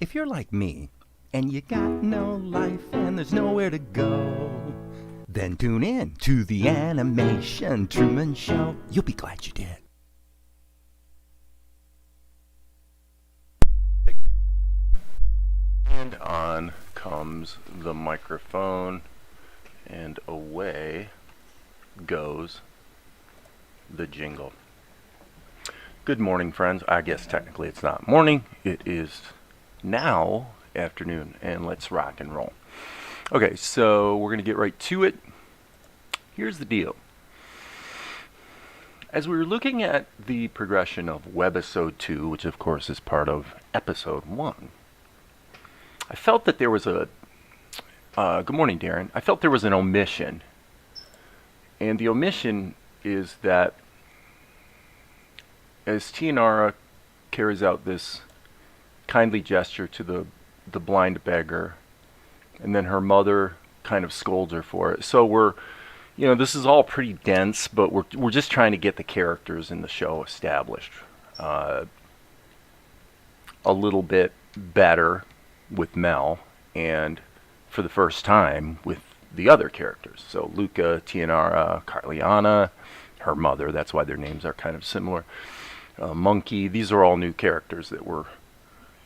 If you're like me, and you got no life and there's nowhere to go, then tune in to the animation Truman Show. You'll be glad you did. And on comes the microphone, and away goes the jingle. Good morning, friends. I guess technically it's not morning. It is now afternoon, and let's rock and roll. Okay, so we're going to get right to it. Here's the deal. As we were looking at the progression of Webisode 2, which of course is part of Episode 1, I felt that there was a... good morning, Darren. I felt there was an omission. And the omission is that as Tianara carries out this kindly gesture to the blind beggar, and then her mother kind of scolds her for it. So we're, this is all pretty dense, but we're just trying to get the characters in the show established a little bit better with Mel, and for the first time with the other characters. So Luka, Tianara, Carliana, her mother, that's why their names are kind of similar. Monkey, these are all new characters that we're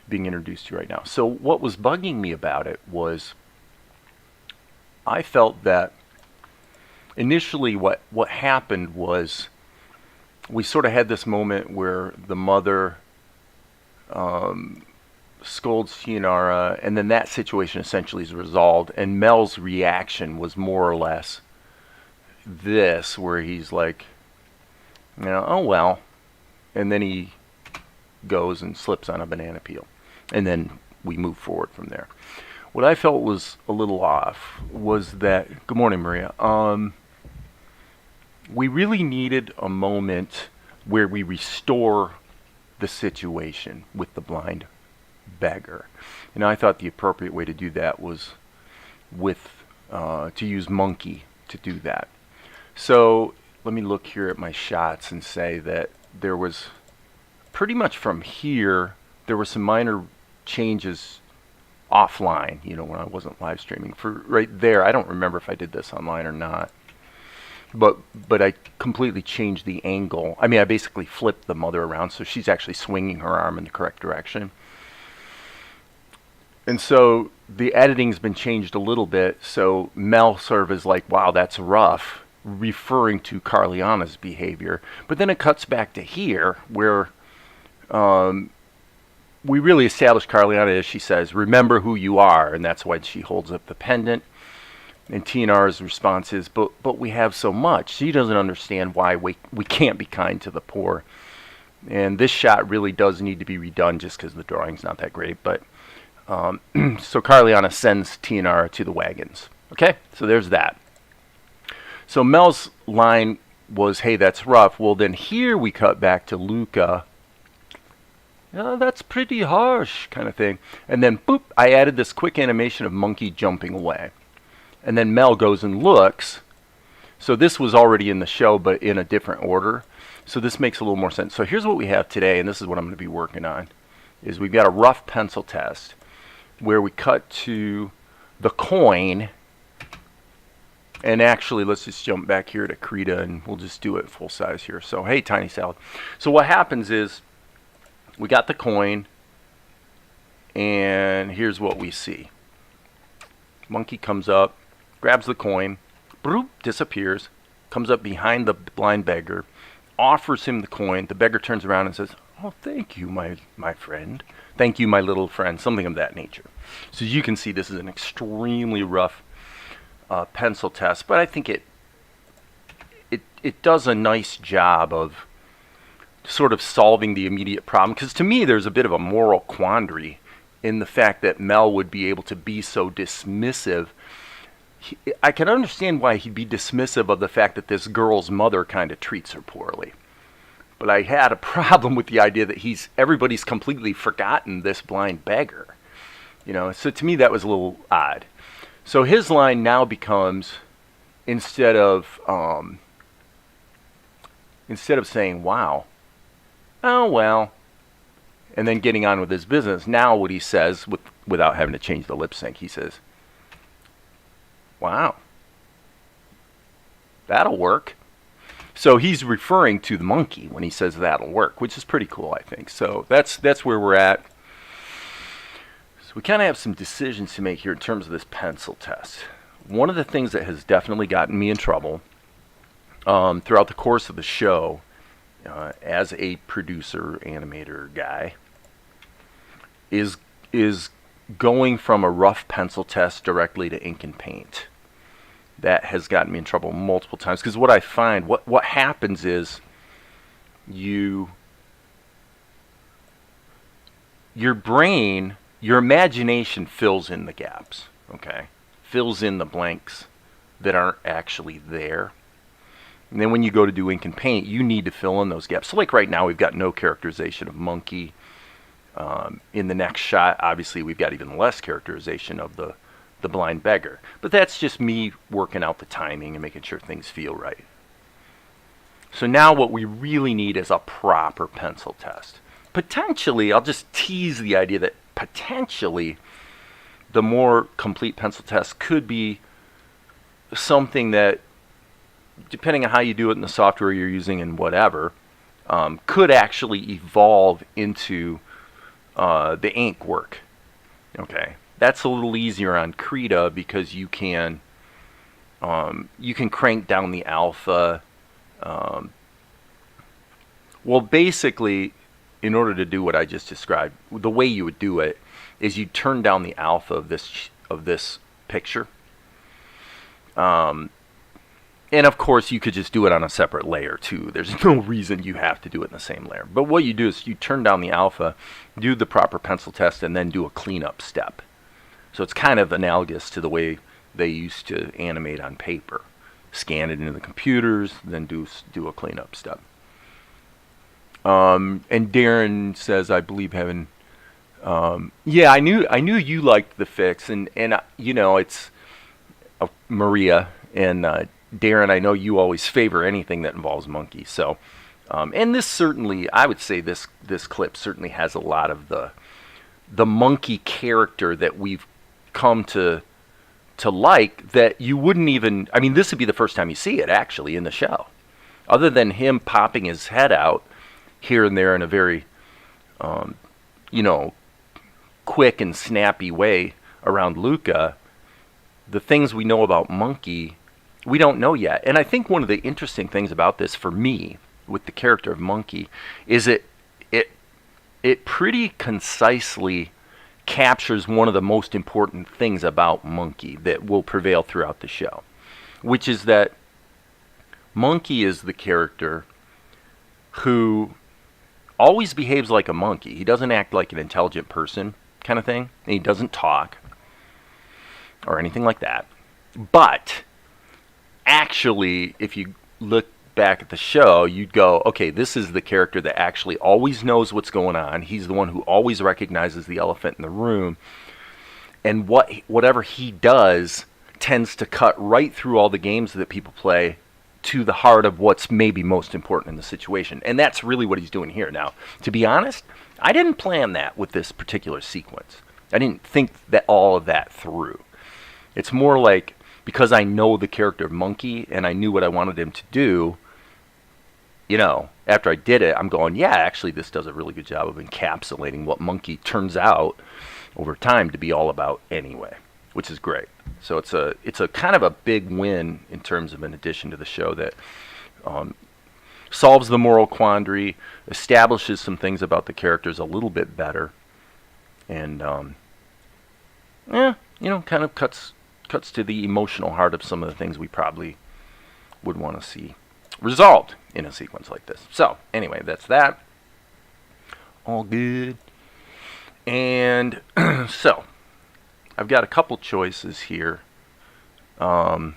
being introduced to right now. So what was bugging me about it was I felt that initially what happened was we sort of had this moment where the mother scolds Tianara, and then that situation essentially is resolved, and Mel's reaction was more or less this, where he's like, oh well, and then he goes and slips on a banana peel, and then we move forward from there. What I felt was a little off was that, good morning, Maria, we really needed a moment where we restore the situation with the blind beggar. And I thought the appropriate way to do that was with to use Monkey to do that. So let me look here at my shots and say that there was pretty much from here there were some minor changes offline, when I wasn't live streaming. For right there, I don't remember if I did this online or not, but I completely changed the angle. I mean, I basically flipped the mother around so she's actually swinging her arm in the correct direction. And so the editing's been changed a little bit, so Mel sort of is like, wow, that's rough, referring to Carliana's behavior. But then it cuts back to here, where we really establish Carliana, as she says, remember who you are, and that's why she holds up the pendant. And Tianara's response is, but we have so much. She doesn't understand why we can't be kind to the poor. And this shot really does need to be redone just because the drawing's not that great, but... so Carliana sends Tianara to the wagons. Okay, so there's that. So Mel's line was, hey, that's rough. Well, then here we cut back to Luka. That's pretty harsh, kind of thing. And then, boop, I added this quick animation of Monkey jumping away. And then Mel goes and looks. So this was already in the show, but in a different order. So this makes a little more sense. So here's what we have today, and this is what I'm going to be working on, is we've got a rough pencil test where we cut to the coin, and actually let's just jump back here to Krita and we'll just do it full size here. So hey, Tiny Salad. So what happens is we got the coin, and here's what we see. Monkey comes up, grabs the coin, broop, disappears, comes up behind the blind beggar, offers him the coin. The beggar turns around and says, oh, thank you, my friend. Thank you, my little friend. Something of that nature. So you can see this is an extremely rough pencil test, but I think it does a nice job of sort of solving the immediate problem. Because to me, there's a bit of a moral quandary in the fact that Mel would be able to be so dismissive. I can understand why he'd be dismissive of the fact that this girl's mother kind of treats her poorly. But I had a problem with the idea that everybody's completely forgotten this blind beggar. So to me that was a little odd. So his line now becomes, instead of saying, wow, oh well, and then getting on with his business. Now what he says, without having to change the lip sync, he says, wow, that'll work. So he's referring to the monkey when he says that'll work, which is pretty cool, I think. So that's where we're at. So we kind of have some decisions to make here in terms of this pencil test. One of the things that has definitely gotten me in trouble throughout the course of the show, as a producer, animator guy, is going from a rough pencil test directly to ink and paint. That has gotten me in trouble multiple times, because what I find, what happens is your brain, your imagination fills in the gaps, okay? Fills in the blanks that aren't actually there. And then when you go to do ink and paint, you need to fill in those gaps. So like right now, we've got no characterization of monkey. In the next shot, obviously, we've got even less characterization of the blind beggar. But that's just me working out the timing and making sure things feel right. So now what we really need is a proper pencil test. Potentially, I'll just tease the idea that potentially the more complete pencil test could be something that, depending on how you do it in the software you're using and whatever, could actually evolve into the ink work. Okay, that's a little easier on Krita because you can crank down the alpha. Well, basically, in order to do what I just described, the way you would do it is you turn down the alpha of this picture. And of course, you could just do it on a separate layer too. There's no reason you have to do it in the same layer. But what you do is you turn down the alpha, do the proper pencil test, and then do a cleanup step. So it's kind of analogous to the way they used to animate on paper. Scan it into the computers, then do a cleanup step. And Darren says, I believe having... yeah, I knew you liked the fix, and you know, it's Maria and Darren, I know you always favor anything that involves monkey. So, and this certainly, I would say this clip certainly has a lot of the monkey character that we've come to like, that you wouldn't even, I mean, this would be the first time you see it actually in the show. Other than him popping his head out here and there in a very, you know, quick and snappy way around Luka, the things we know about monkey, we don't know yet. And I think one of the interesting things about this for me with the character of monkey is it pretty concisely captures one of the most important things about monkey that will prevail throughout the show, which is that monkey is the character who always behaves like a monkey. He doesn't act like an intelligent person kind of thing, and he doesn't talk or anything like that. But actually, if you look back at the show, you'd go, okay, this is the character that actually always knows what's going on. He's the one who always recognizes the elephant in the room. And whatever he does tends to cut right through all the games that people play to the heart of what's maybe most important in the situation. And that's really what he's doing here. Now, to be honest, I didn't plan that with this particular sequence. I didn't think that all of that through. It's more like, because I know the character of monkey and I knew what I wanted him to do, you know, after I did it, I'm going, yeah, actually this does a really good job of encapsulating what monkey turns out over time to be all about anyway, which is great. So it's a kind of a big win in terms of an addition to the show that solves the moral quandary, establishes some things about the characters a little bit better, and yeah, you know, kind of cuts to the emotional heart of some of the things we probably would want to see resolved in a sequence like this. So anyway, that's that. All good. And so I've got a couple choices here. You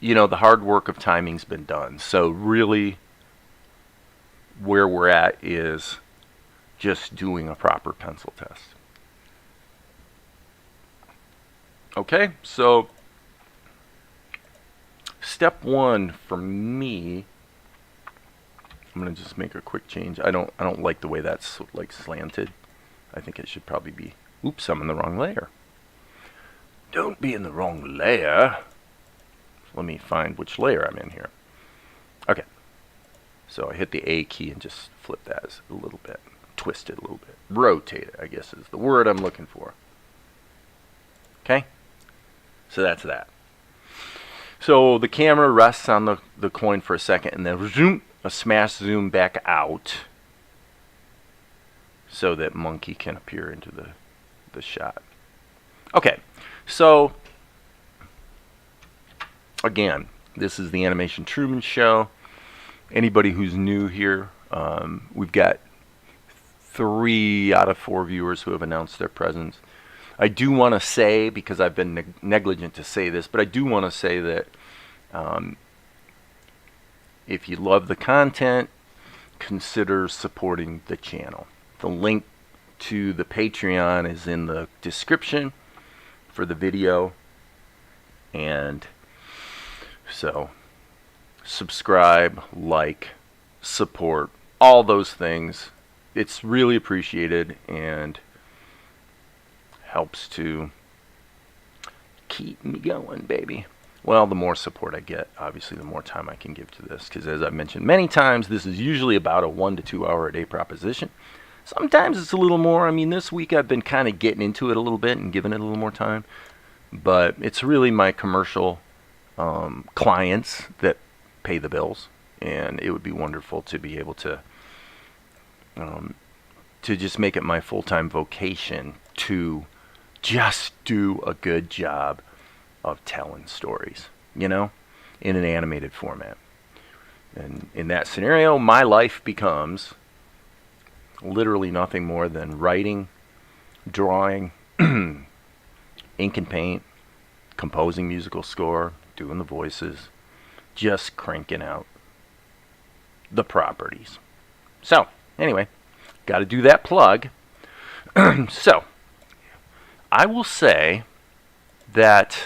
know, the hard work of timing's been done. So really where we're at is just doing a proper pencil test. Okay, so step one for me I'm gonna just make a quick change. I don't like the way that's like slanted. I think it should probably be. Oops, I'm in the wrong layer. Don't be in the wrong layer. Let me find which layer I'm in here. Okay. So I hit the A key and just flip that a little bit. Twist it a little bit. Rotate it, I guess is the word I'm looking for. Okay? So that's that. So the camera rests on the coin for a second and then zoom, a smash zoom back out so that monkey can appear into the shot. Okay, so again, this is the Animation Truman Show. Anybody who's new here, we've got 3 out of 4 viewers who have announced their presence. I do want to say, because I've been negligent to say this, but I do want to say that if you love the content, consider supporting the channel. The link to the Patreon is in the description for the video. And so subscribe, like, support, all those things. It's really appreciated and helps to keep me going, baby. Well, the more support I get, obviously, the more time I can give to this. Because as I've mentioned many times, this is usually about a 1 to 2 hour a day proposition. Sometimes it's a little more. I mean, this week I've been kind of getting into it a little bit and giving it a little more time. But it's really my commercial clients that pay the bills. And it would be wonderful to be able to just make it my full-time vocation to just do a good job of telling stories, you know, in an animated format. And in that scenario, my life becomes literally nothing more than writing, drawing, ink and paint, composing musical score, doing the voices, just cranking out the properties. So, anyway, got to do that plug. So, I will say that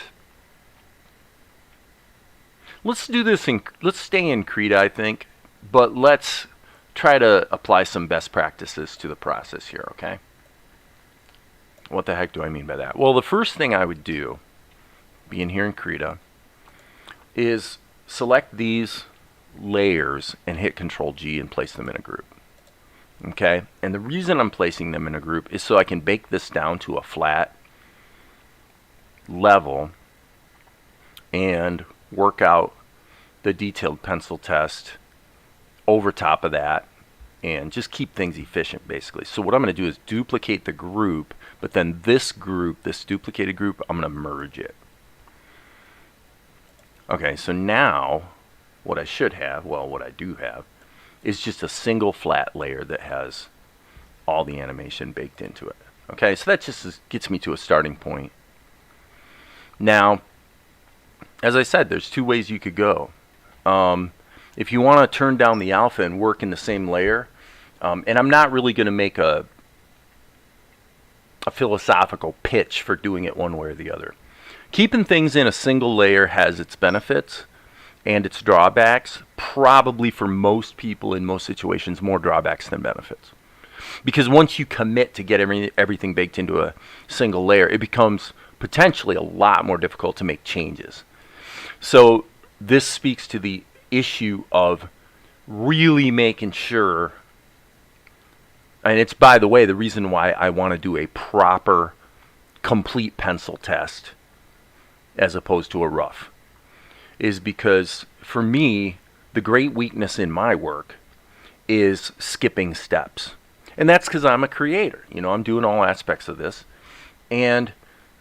let's do this let's stay in Krita, I think, but let's try to apply some best practices to the process here, okay? What the heck do I mean by that? Well, the first thing I would do, being here in Krita, is select these layers and hit Control G and place them in a group. Okay, and the reason I'm placing them in a group is so I can bake this down to a flat level and work out the detailed pencil test over top of that and just keep things efficient, basically. So what I'm going to do is duplicate the group, but then this group, this duplicated group, I'm going to merge it. Okay, so now what I should have, well, what I do have, is just a single flat layer that has all the animation baked into it. Okay, so that just gets me to a starting point. Now, as I said, there's 2 ways you could go. If you want to turn down the alpha and work in the same layer, and I'm not really going to make a philosophical pitch for doing it one way or the other. Keeping things in a single layer has its benefits and its drawbacks. Probably for most people in most situations, more drawbacks than benefits. Because once you commit to get everything baked into a single layer, it becomes potentially a lot more difficult to make changes. So this speaks to the issue of really making sure, and it's, by the way, the reason why I want to do a proper, complete pencil test as opposed to a rough, is because for me, the great weakness in my work is skipping steps. And that's because I'm a creator. You know, I'm doing all aspects of this. And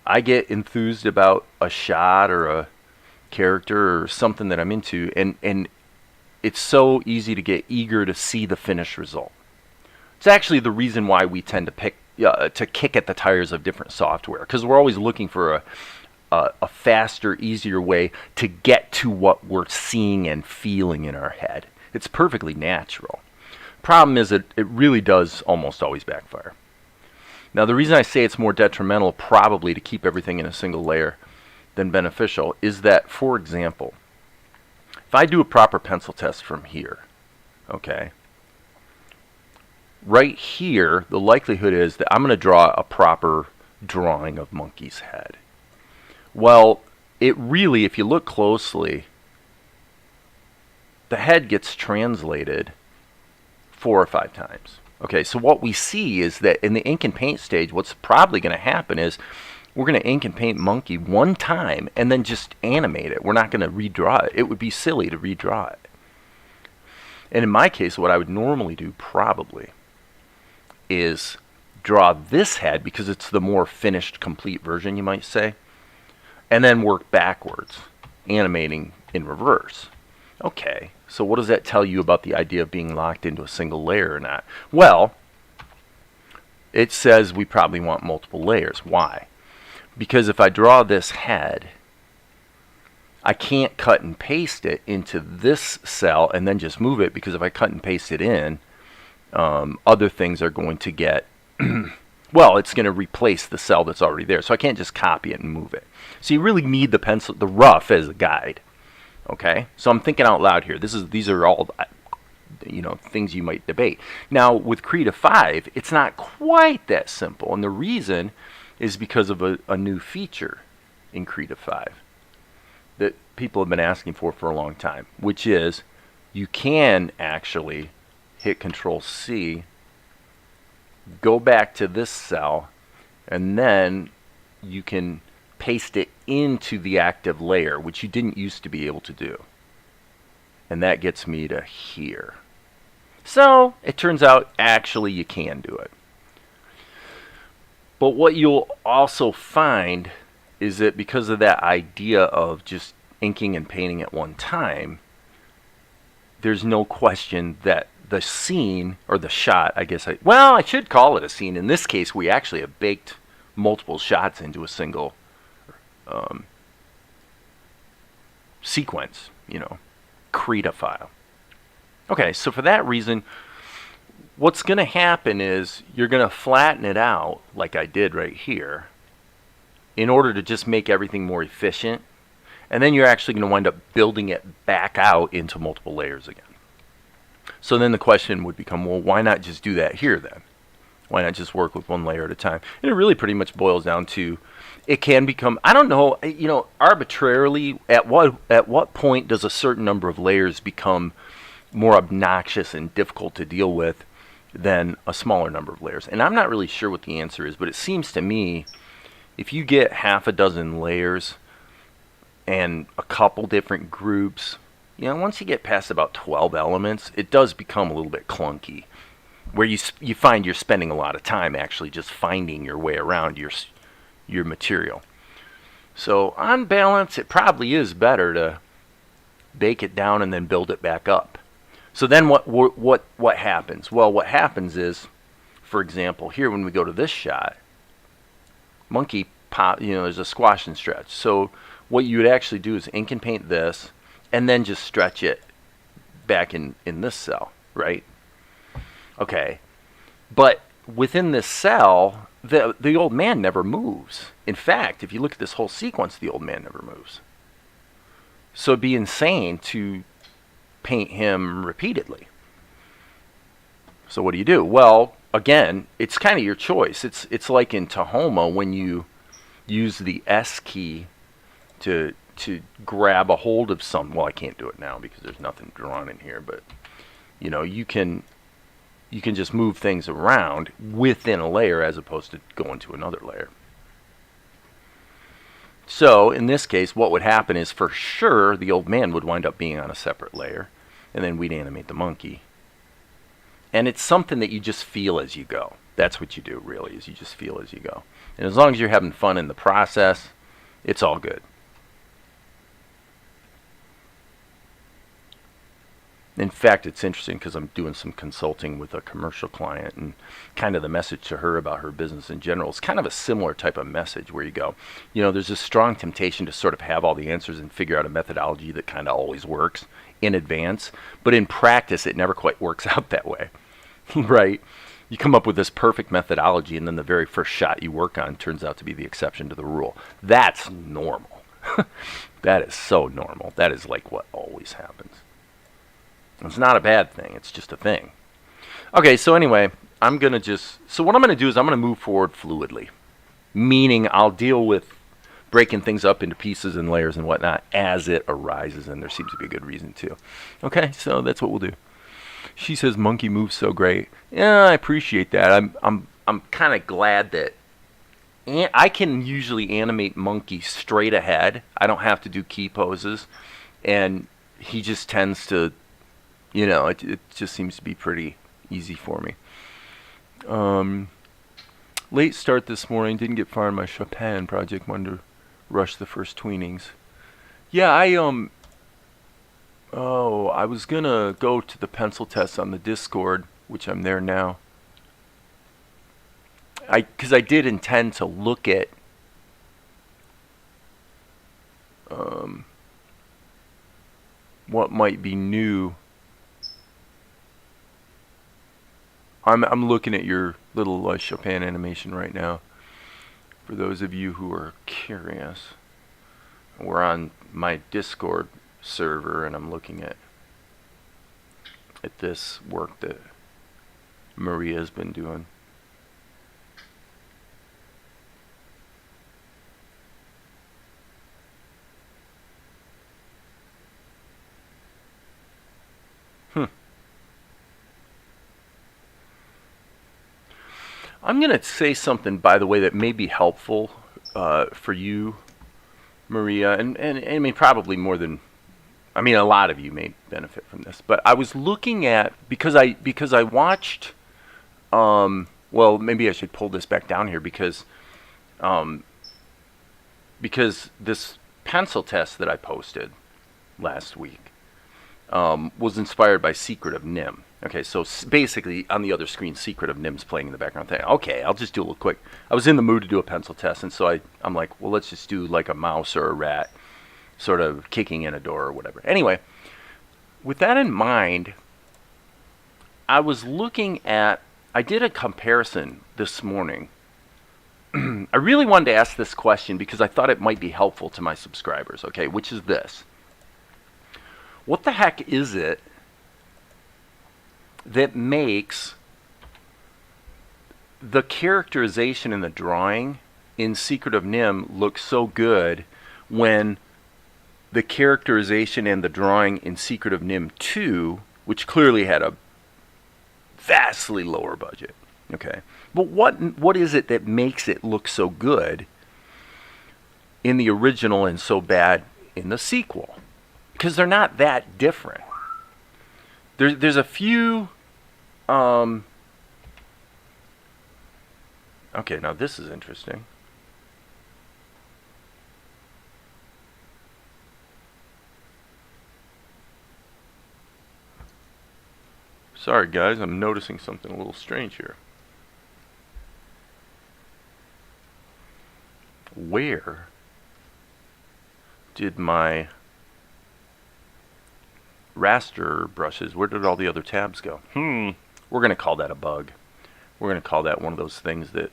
I get enthused about a shot or a character or something that I'm into. And it's so easy to get eager to see the finished result. It's actually the reason why we tend to kick at the tires of different software. Because we're always looking for a faster, easier way to get to what we're seeing and feeling in our head. It's perfectly natural. Problem is that it really does almost always backfire. Now, the reason I say it's more detrimental probably to keep everything in a single layer than beneficial is that, for example, if I do a proper pencil test from here, Okay. Right here, the likelihood is that I'm going to draw a proper drawing of monkey's head. Well, it really, if you look closely, the head gets translated 4 or 5 times. Okay, so what we see is that in the ink and paint stage, what's probably going to happen is we're going to ink and paint monkey one time and then just animate it. We're not going to redraw it. It would be silly to redraw it. And in my case, what I would normally do probably is draw this head, because it's the more finished, complete version, you might say, and then work backwards, animating in reverse. Okay, so what does that tell you about the idea of being locked into a single layer or not? Well, it says we probably want multiple layers. Why? Because if I draw this head, I can't cut and paste it into this cell and then just move it, because if I cut and paste it in, other things are going to get, well, it's going to replace the cell that's already there. So I can't just copy it and move it. So you really need the pencil, the rough as a guide. Okay, so I'm thinking out loud here. These are all, things you might debate. Now with Krita 5, it's not quite that simple, and the reason is because of a new feature in Krita 5 that people have been asking for a long time, which is you can actually hit Control C, go back to this cell, and then you can paste it into the active layer, which you didn't used to be able to do. And that gets me to here. So it turns out actually you can do it. But what you'll also find is that because of that idea of just inking and painting at one time, there's no question that the scene, or the shot, I should call it a scene. In this case, we actually have baked multiple shots into a single sequence, Krita file. Okay, so for that reason, what's going to happen is you're going to flatten it out, like I did right here, in order to just make everything more efficient. And then you're actually going to wind up building it back out into multiple layers again. So then the question would become, well, why not just do that here then? Why not just work with one layer at a time? And it really pretty much boils down to, it can become, I don't know, arbitrarily, at what point does a certain number of layers become more obnoxious and difficult to deal with than a smaller number of layers? And I'm not really sure what the answer is, but it seems to me, if you get half a dozen layers and a couple different groups, once you get past about 12 elements, it does become a little bit clunky, where you find you're spending a lot of time actually just finding your way around your material. So on balance, it probably is better to bake it down and then build it back up. So then what happens? Well, what happens is, for example, here when we go to this shot, monkey pop, there's a squash and stretch. So what you would actually do is ink and paint this, and then just stretch it back in this cell, right? Okay, but within this cell, the old man never moves. In fact, if you look at this whole sequence, the old man never moves. So it'd be insane to paint him repeatedly. So what do? Well, again, it's kind of your choice. It's like in Tahoma when you use the S key to grab a hold of some. Well, I can't do it now because there's nothing drawn in here, but you can just move things around within a layer as opposed to going to another layer. So in this case, what would happen is, for sure, the old man would wind up being on a separate layer, and then we'd animate the monkey. And it's something that you just feel as you go. That's what you do, really, is you just feel as you go. And as long as you're having fun in the process, it's all good. In fact, it's interesting because I'm doing some consulting with a commercial client, and kind of the message to her about her business in general is kind of a similar type of message where you go, there's a strong temptation to sort of have all the answers and figure out a methodology that kind of always works in advance. But in practice, it never quite works out that way, right? You come up with this perfect methodology, and then the very first shot you work on turns out to be the exception to the rule. That's normal. That is so normal. That is like what always happens. It's not a bad thing. It's just a thing. Okay, so anyway, what I'm going to do is I'm going to move forward fluidly. Meaning I'll deal with breaking things up into pieces and layers and whatnot as it arises, and there seems to be a good reason to. Okay, so that's what we'll do. She says monkey moves so great. Yeah, I appreciate that. I'm kind of glad that I can usually animate monkey straight ahead. I don't have to do key poses, and he just tends to, it just seems to be pretty easy for me. Late start this morning. Didn't get far in my Chopin project. Wanted to rush the first tweenings. Yeah, I was gonna go to the pencil test on the Discord, which I'm there now. Because I did intend to look at what might be new. I'm looking at your little Chopin animation right now. For those of you who are curious, we're on my Discord server, and I'm looking at this work that Maria's been doing. I'm going to say something, by the way, that may be helpful for you, Maria, and I mean, probably more than, I mean, a lot of you may benefit from this. But I was looking at, because I watched, well, maybe I should pull this back down here because this pencil test that I posted last week was inspired by Secret of Nim. Okay, so basically on the other screen, Secret of Nim's playing in the background thing. Okay, I'll just do a little quick. I was in the mood to do a pencil test, and so I'm like, well, let's just do like a mouse or a rat sort of kicking in a door or whatever. Anyway, with that in mind, I was looking at, I did a comparison this morning. I really wanted to ask this question because I thought it might be helpful to my subscribers, okay, which is this. What the heck is it that makes the characterization in the drawing in Secret of Nim look so good when the characterization and the drawing in Secret of Nim 2, which clearly had a vastly lower budget, okay? But what is it that makes it look so good in the original and so bad in the sequel? Because they're not that different. There's a few. Okay, now this is interesting. Sorry, guys, I'm noticing something a little strange here. Where did my raster brushes, where did all the other tabs go? We're going to call that a bug. We're going to call that one of those things that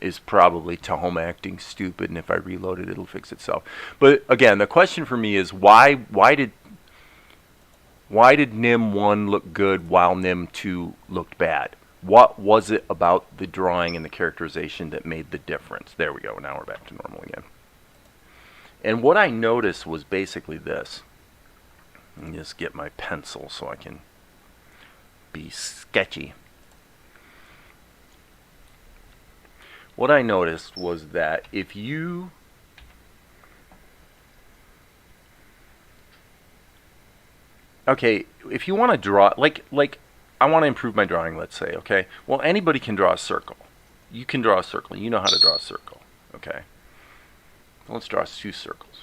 is probably Tahoma acting stupid, and if I reload it, it'll fix itself. But again, the question for me is why did Nim 1 look good while Nim 2 looked bad? What was it about the drawing and the characterization that made the difference? There we go. Now we're back to normal again. And what I noticed was basically this. Let me just get my pencil so I can be sketchy. What I noticed was that if you if you want to draw, like I want to improve my drawing, let's say, okay? Well, anybody can draw a circle. You can draw a circle. You know how to draw a circle, okay? So let's draw 2 circles.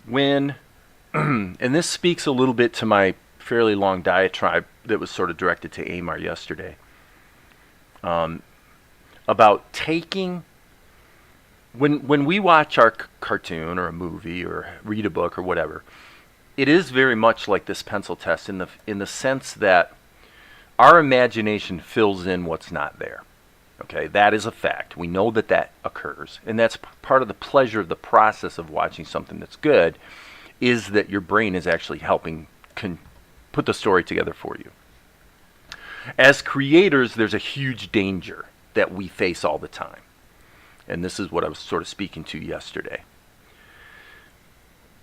When, and this speaks a little bit to my fairly long diatribe that was sort of directed to Amar yesterday, about taking, when we watch our cartoon or a movie or read a book or whatever, it is very much like this pencil test in the sense that our imagination fills in what's not there. Okay, that is a fact. We know that occurs, and that's part of the pleasure of the process of watching something that's good, is that your brain is actually helping put the story together for you. As creators, there's a huge danger that we face all the time. And this is what I was sort of speaking to yesterday.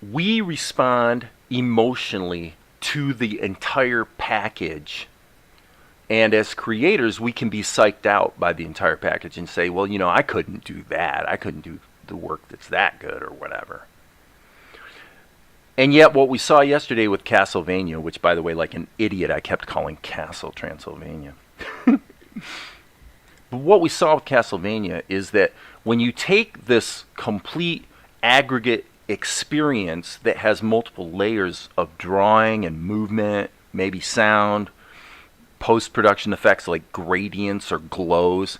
We respond emotionally to the entire package. And as creators, we can be psyched out by the entire package and say, well, I couldn't do that. I couldn't do the work that's that good or whatever. And yet what we saw yesterday with Castlevania, which, by the way, like an idiot, I kept calling Castle Transylvania. But what we saw with Castlevania is that when you take this complete aggregate experience that has multiple layers of drawing and movement, maybe sound, post-production effects like gradients or glows,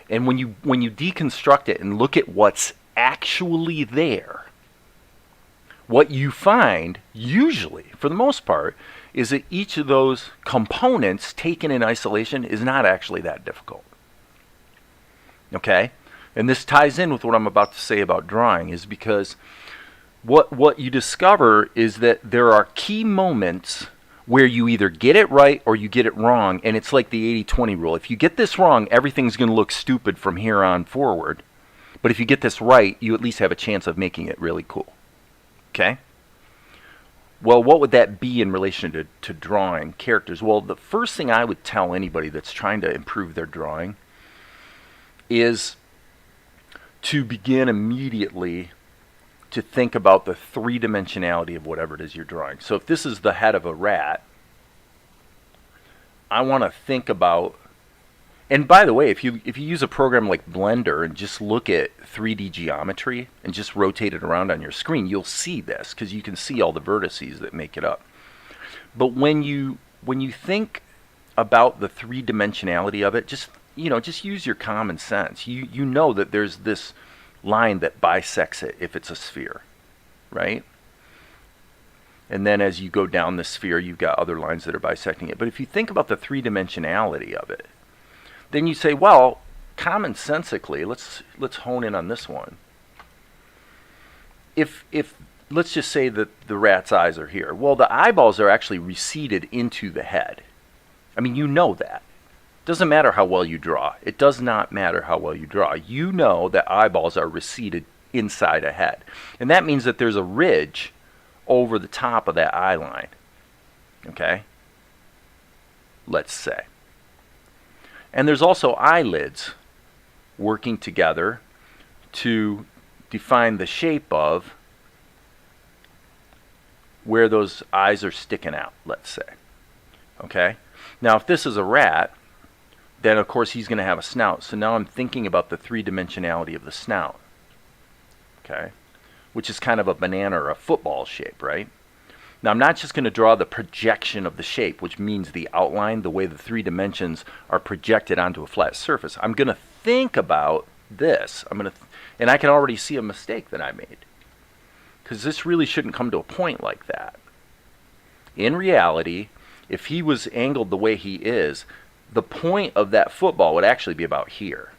and when you deconstruct it and look at what's actually there, what you find, usually, for the most part, is that each of those components taken in isolation is not actually that difficult. Okay? And this ties in with what I'm about to say about drawing, is because what you discover is that there are key moments where you either get it right or you get it wrong, and it's like the 80-20 rule. If you get this wrong, everything's going to look stupid from here on forward. But if you get this right, you at least have a chance of making it really cool. Okay? Well, what would that be in relation to drawing characters? Well, the first thing I would tell anybody that's trying to improve their drawing is to begin immediately to think about the three-dimensionality of whatever it is you're drawing. So if this is the head of a rat, I want to think about, and by the way, if you use a program like Blender and just look at 3D geometry and just rotate it around on your screen, you'll see this because you can see all the vertices that make it up. But when you think about the three-dimensionality of it, just use your common sense. You know that there's this line that bisects it if it's a sphere, right? And then as you go down the sphere, you've got other lines that are bisecting it. But if you think about the three-dimensionality of it, then you say, well, commonsensically, let's hone in on this one. If let's just say that the rat's eyes are here. Well, the eyeballs are actually receded into the head. I mean, you know that. Doesn't matter how well you draw. It does not matter how well you draw. You know that eyeballs are receded inside a head. And that means that there's a ridge over the top of that eye line. Okay? Let's say. And there's also eyelids working together to define the shape of where those eyes are sticking out, let's say. Okay? Now, if this is a rat, then of course he's going to have a snout. So now I'm thinking about the three-dimensionality of the snout. Okay? Which is kind of a banana or a football shape, right? Now I'm not just going to draw the projection of the shape, which means the outline, the way the three dimensions are projected onto a flat surface. I'm going to think about this. And I can already see a mistake that I made. Because this really shouldn't come to a point like that. In reality, if he was angled the way he is, the point of that football would actually be about here.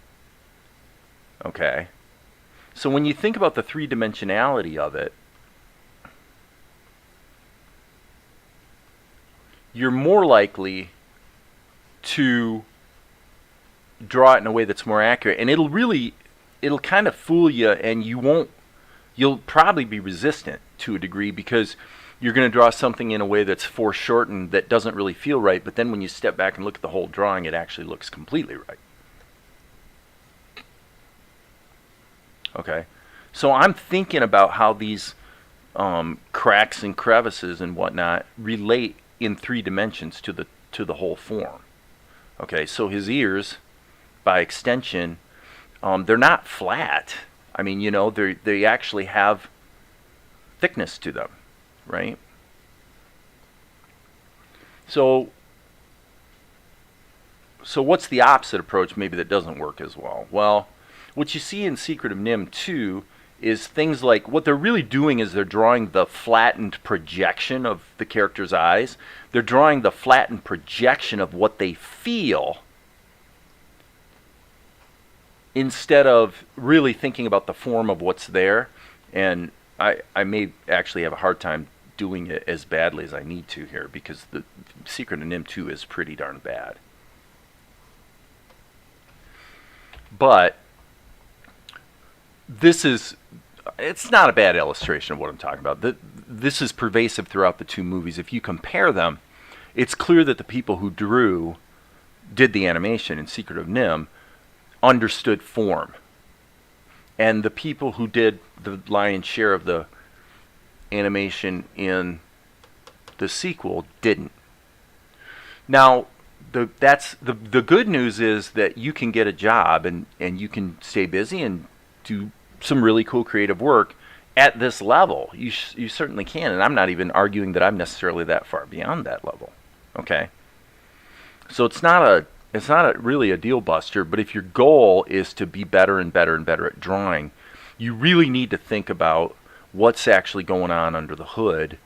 Okay? So when you think about the three-dimensionality of it, you're more likely to draw it in a way that's more accurate. And it'll kind of fool you, and you'll probably be resistant to a degree because you're going to draw something in a way that's foreshortened that doesn't really feel right, but then when you step back and look at the whole drawing, it actually looks completely right. Okay, so I'm thinking about how these cracks and crevices and whatnot relate in three dimensions to the whole form. Okay, so his ears, by extension, they're not flat. I mean, they actually have thickness to them, right? So what's the opposite approach maybe that doesn't work as well? Well, what you see in Secret of Nim 2 is things like, what they're really doing is they're drawing the flattened projection of the character's eyes. They're drawing the flattened projection of what they feel instead of really thinking about the form of what's there. And I may actually have a hard time doing it as badly as I need to here, because the Secret of Nim 2 is pretty darn bad. But it's not a bad illustration of what I'm talking about. This is pervasive throughout the two movies. If you compare them, it's clear that the people who did the animation in Secret of Nim understood form. And the people who did the lion's share of the animation in the sequel didn't. Now, the good news is that you can get a job and you can stay busy and do some really cool creative work at this level. You certainly can, and I'm not even arguing that I'm necessarily that far beyond that level. Okay, so it's not really a deal buster. But if your goal is to be better and better and better at drawing, you really need to think about what's actually going on under the hood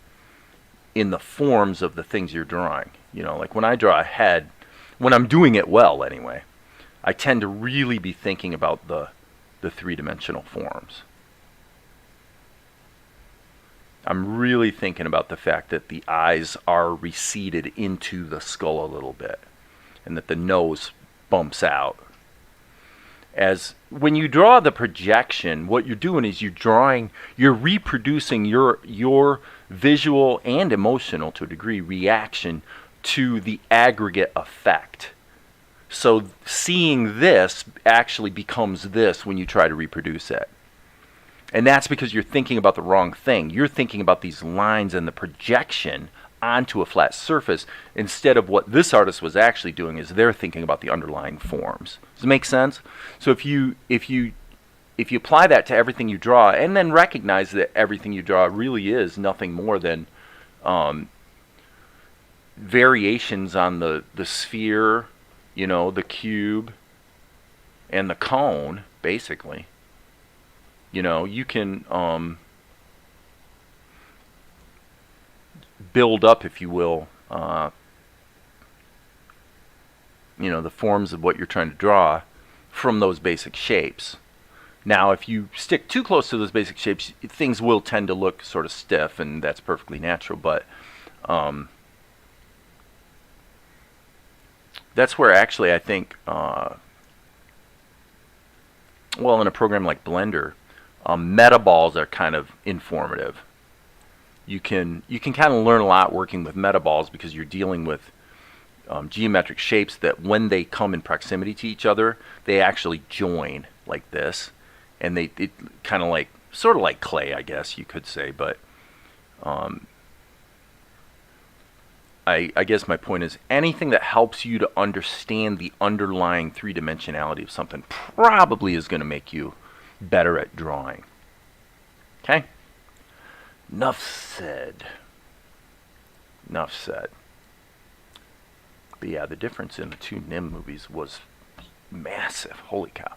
in the forms of the things you're drawing. You know, like when I draw a head, when I'm doing it well anyway, I tend to really be thinking about the three-dimensional forms. I'm really thinking about the fact that the eyes are receded into the skull a little bit, and that the nose bumps out. As when you draw the projection, what you're doing is you're reproducing your visual and emotional, to a degree, reaction to the aggregate effect. So seeing this actually becomes this when you try to reproduce it. And that's because you're thinking about the wrong thing. You're thinking about these lines and the projection onto a flat surface, instead of what this artist was actually doing is they're thinking about the underlying forms. Does it make sense? So if you apply that to everything you draw, and then recognize that everything you draw really is nothing more than variations on the sphere, you know, the cube, and the cone, basically. You know, you can build up, if you will, you know, the forms of what you're trying to draw from those basic shapes. Now, if you stick too close to those basic shapes, things will tend to look sort of stiff, and that's perfectly natural. But that's where actually I think, well, in a program like Blender, metaballs are kind of informative. You can kind of learn a lot working with metaballs, because you're dealing with geometric shapes that when they come in proximity to each other, they actually join like this, and it kind of like, sort of like clay, I guess you could say. But I guess my point is, anything that helps you to understand the underlying three-dimensionality of something probably is going to make you better at drawing. Okay? Enough said. Enough said. But yeah, the difference in the two Nim movies was massive. Holy cow.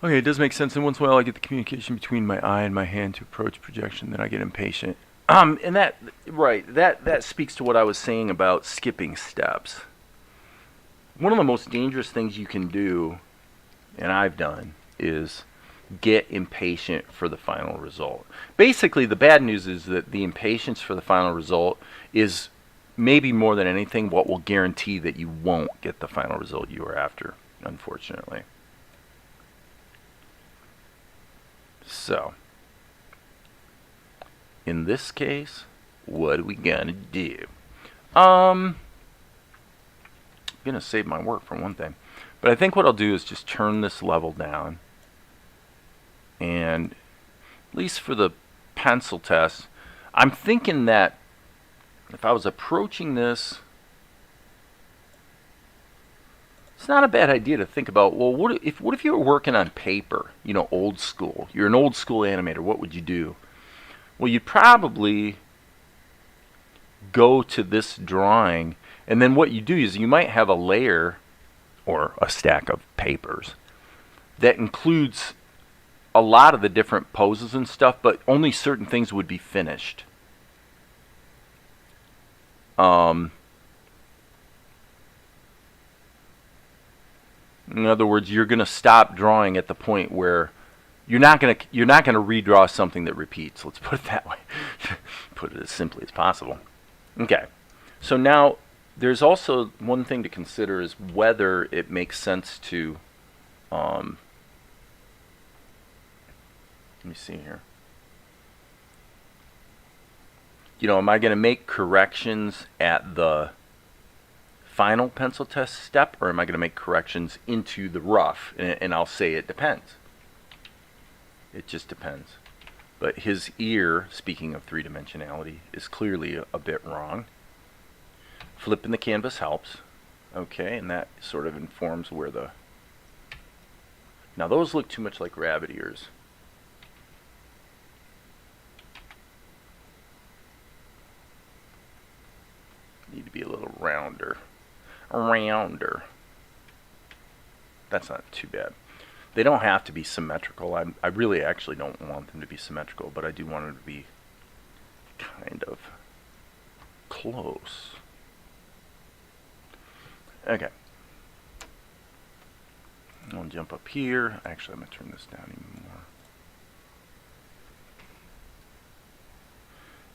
Okay, it does make sense. And once in a while I get the communication between my eye and my hand to approach projection, then I get impatient. And that, right, that speaks to what I was saying about skipping steps. One of the most dangerous things you can do, and I've done, is get impatient for the final result. Basically, the bad news is that the impatience for the final result is maybe more than anything what will guarantee that you won't get the final result you are after, unfortunately. So, in this case, what are we gonna do? I'm gonna save my work for one thing. But I think what I'll do is just turn this level down. And at least for the pencil test, I'm thinking that if I was approaching this, it's not a bad idea to think about, well, what if you were working on paper, you know, old school. You're an old school animator, what would you do? Well, you'd probably go to this drawing, and then what you do is you might have a layer or a stack of papers that includes a lot of the different poses and stuff, but only certain things would be finished. In other words, you're going to stop drawing at the point where you're not gonna redraw something that repeats. Let's put it that way. Put it as simply as possible. Okay. So now there's also one thing to consider is whether it makes sense to let me see here. Am I going to make corrections at the final pencil test step, or am I going to make corrections into the rough? And I'll say it depends. It just depends. But his ear, speaking of three-dimensionality, is clearly a bit wrong. Flipping the canvas helps. Okay, and that sort of informs where the... Now those look too much like rabbit ears. Need to be a little rounder. That's not too bad. They don't have to be symmetrical. I really actually don't want them to be symmetrical, but I do want them to be kind of close. Okay. I'll jump up here. Actually, I'm going to turn this down even more.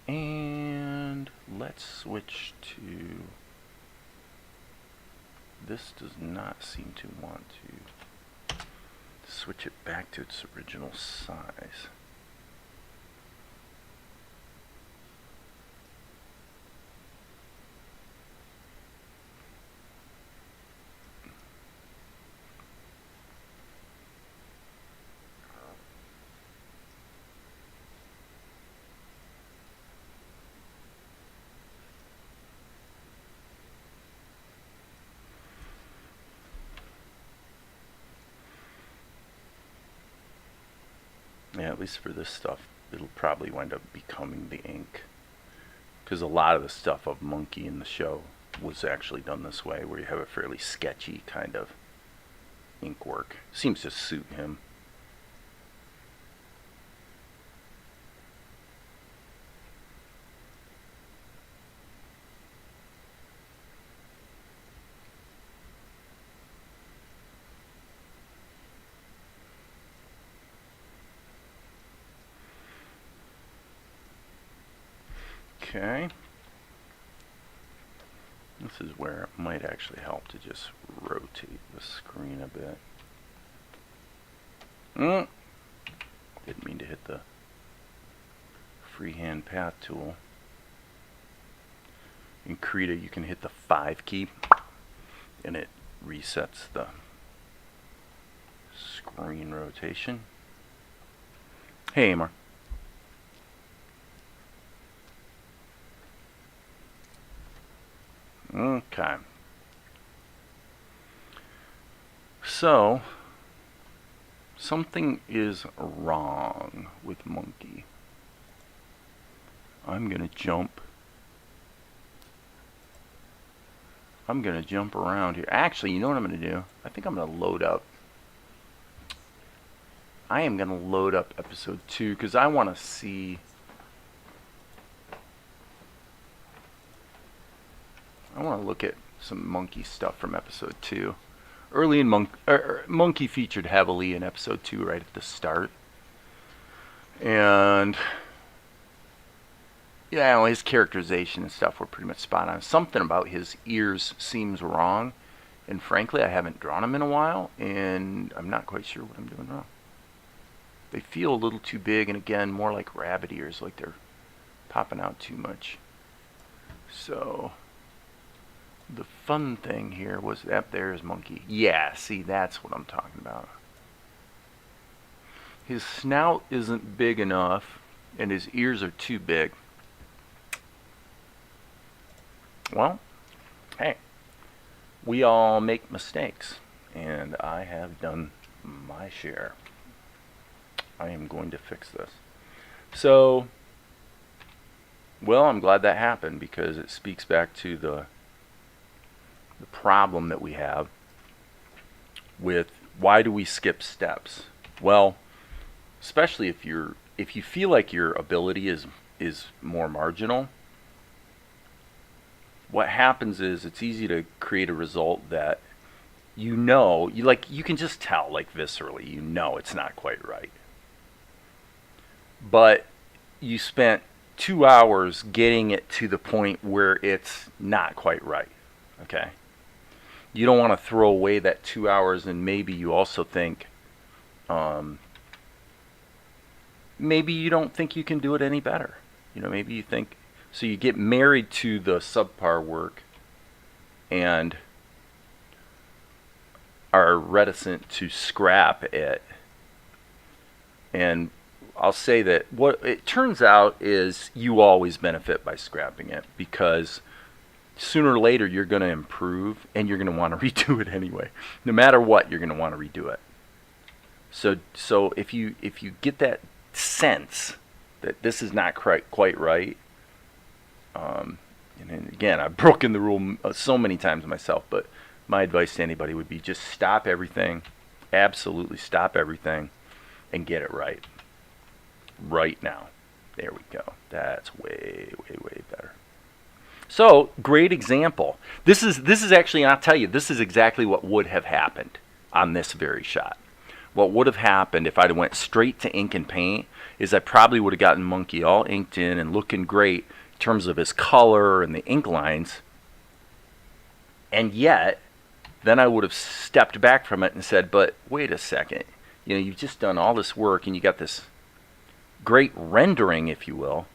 And let's switch to... This does not seem to want to switch it back to its original size. Yeah, at least for this stuff, it'll probably wind up becoming the ink. Because a lot of the stuff of Monkey in the show was actually done this way, where you have a fairly sketchy kind of ink work. Seems to suit him. Okay. This is where it might actually help to just rotate the screen a bit. Didn't mean to hit the freehand path tool. In Krita, you can hit the 5 key and it resets the screen rotation. Hey, Amar. Okay. So, something is wrong with Monkey. I'm gonna jump around here. Actually, you know what I'm gonna do? I think I'm gonna load up. I am gonna load up episode 2 because I want to see. I want to look at some Monkey stuff from episode 2. Early in Monkey featured heavily in episode 2 right at the start. And yeah, his characterization and stuff were pretty much spot on. Something about his ears seems wrong. And frankly, I haven't drawn them in a while. And I'm not quite sure what I'm doing wrong. They feel a little too big. And again, more like rabbit ears. Like they're popping out too much. So... the fun thing here was that there's Monkey. Yeah, see, that's what I'm talking about. His snout isn't big enough, and his ears are too big. Well, hey, we all make mistakes, and I have done my share. I am going to fix this. So, well, I'm glad that happened, because it speaks back to the problem that we have with why do we skip steps? Well, especially if you feel like your ability is more marginal, what happens is it's easy to create a result that you can just tell, like viscerally, it's not quite right. but you spent 2 hours getting it to the point where it's not quite right. Okay? You don't want to throw away that 2 hours, and maybe you also think, maybe you don't think you can do it any better. Maybe you think, so you get married to the subpar work and are reticent to scrap it. And I'll say that what it turns out is you always benefit by scrapping it, because sooner or later you're going to improve and you're going to want to redo it anyway. No matter what, you're going to want to redo it. So if you get that sense that this is not quite right, and again, I've broken the rule so many times myself, but my advice to anybody would be just stop everything, absolutely stop everything, and get it right. Right now. There we go. That's way, way, way better. So, great example. This is actually, I'll tell you, this is exactly what would have happened on this very shot. What would have happened if I'd went straight to ink and paint is I probably would have gotten Monkey all inked in and looking great in terms of his color and the ink lines. And yet, then I would have stepped back from it and said, but wait a second. You've just done all this work and you got this great rendering, if you will,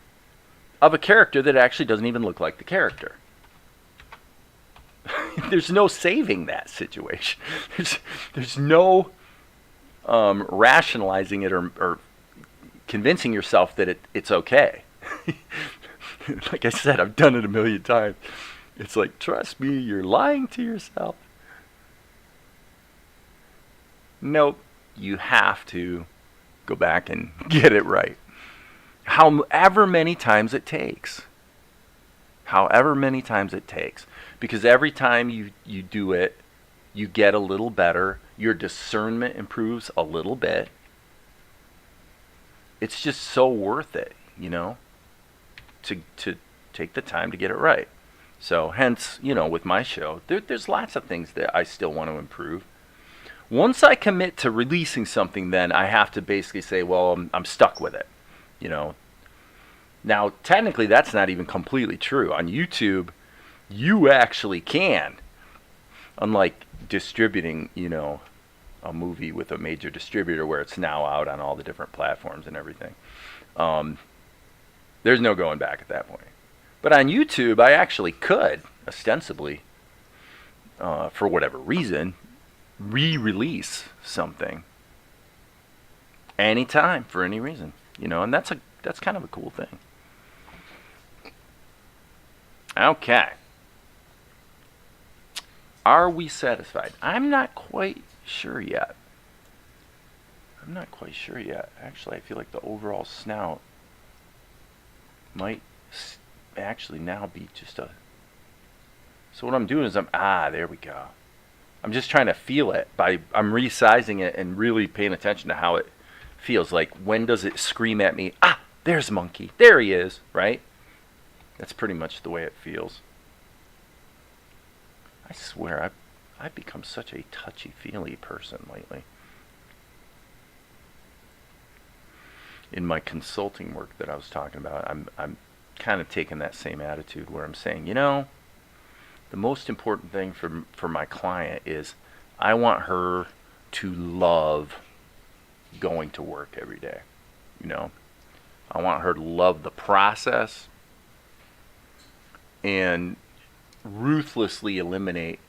of a character that actually doesn't even look like the character. There's no saving that situation. There's no rationalizing it or convincing yourself that it's okay. Like I said, I've done it a million times. It's like, trust me, you're lying to yourself. Nope, you have to go back and get it right. However many times it takes. Because every time you do it, you get a little better. Your discernment improves a little bit. It's just so worth it, to take the time to get it right. So hence, with my show, there's lots of things that I still want to improve. Once I commit to releasing something, then I have to basically say, well, I'm stuck with it, Now, technically, that's not even completely true. On YouTube, you actually can. Unlike distributing, a movie with a major distributor where it's now out on all the different platforms and everything. There's no going back at that point. But on YouTube, I actually could, ostensibly, for whatever reason, re-release something anytime for any reason, and that's kind of a cool thing. Okay. Are we satisfied? I'm not quite sure yet. Actually, I feel like the overall snout might actually now be just a... So what I'm doing is there we go. I'm just trying to feel it. I'm resizing it and really paying attention to how it feels. Like, when does it scream at me, there's Monkey. There he is, right? That's pretty much the way it feels. I swear, I've become such a touchy-feely person lately. In my consulting work that I was talking about, I'm kind of taking that same attitude where I'm saying, the most important thing for my client is I want her to love going to work every day. I want her to love the process and ruthlessly eliminate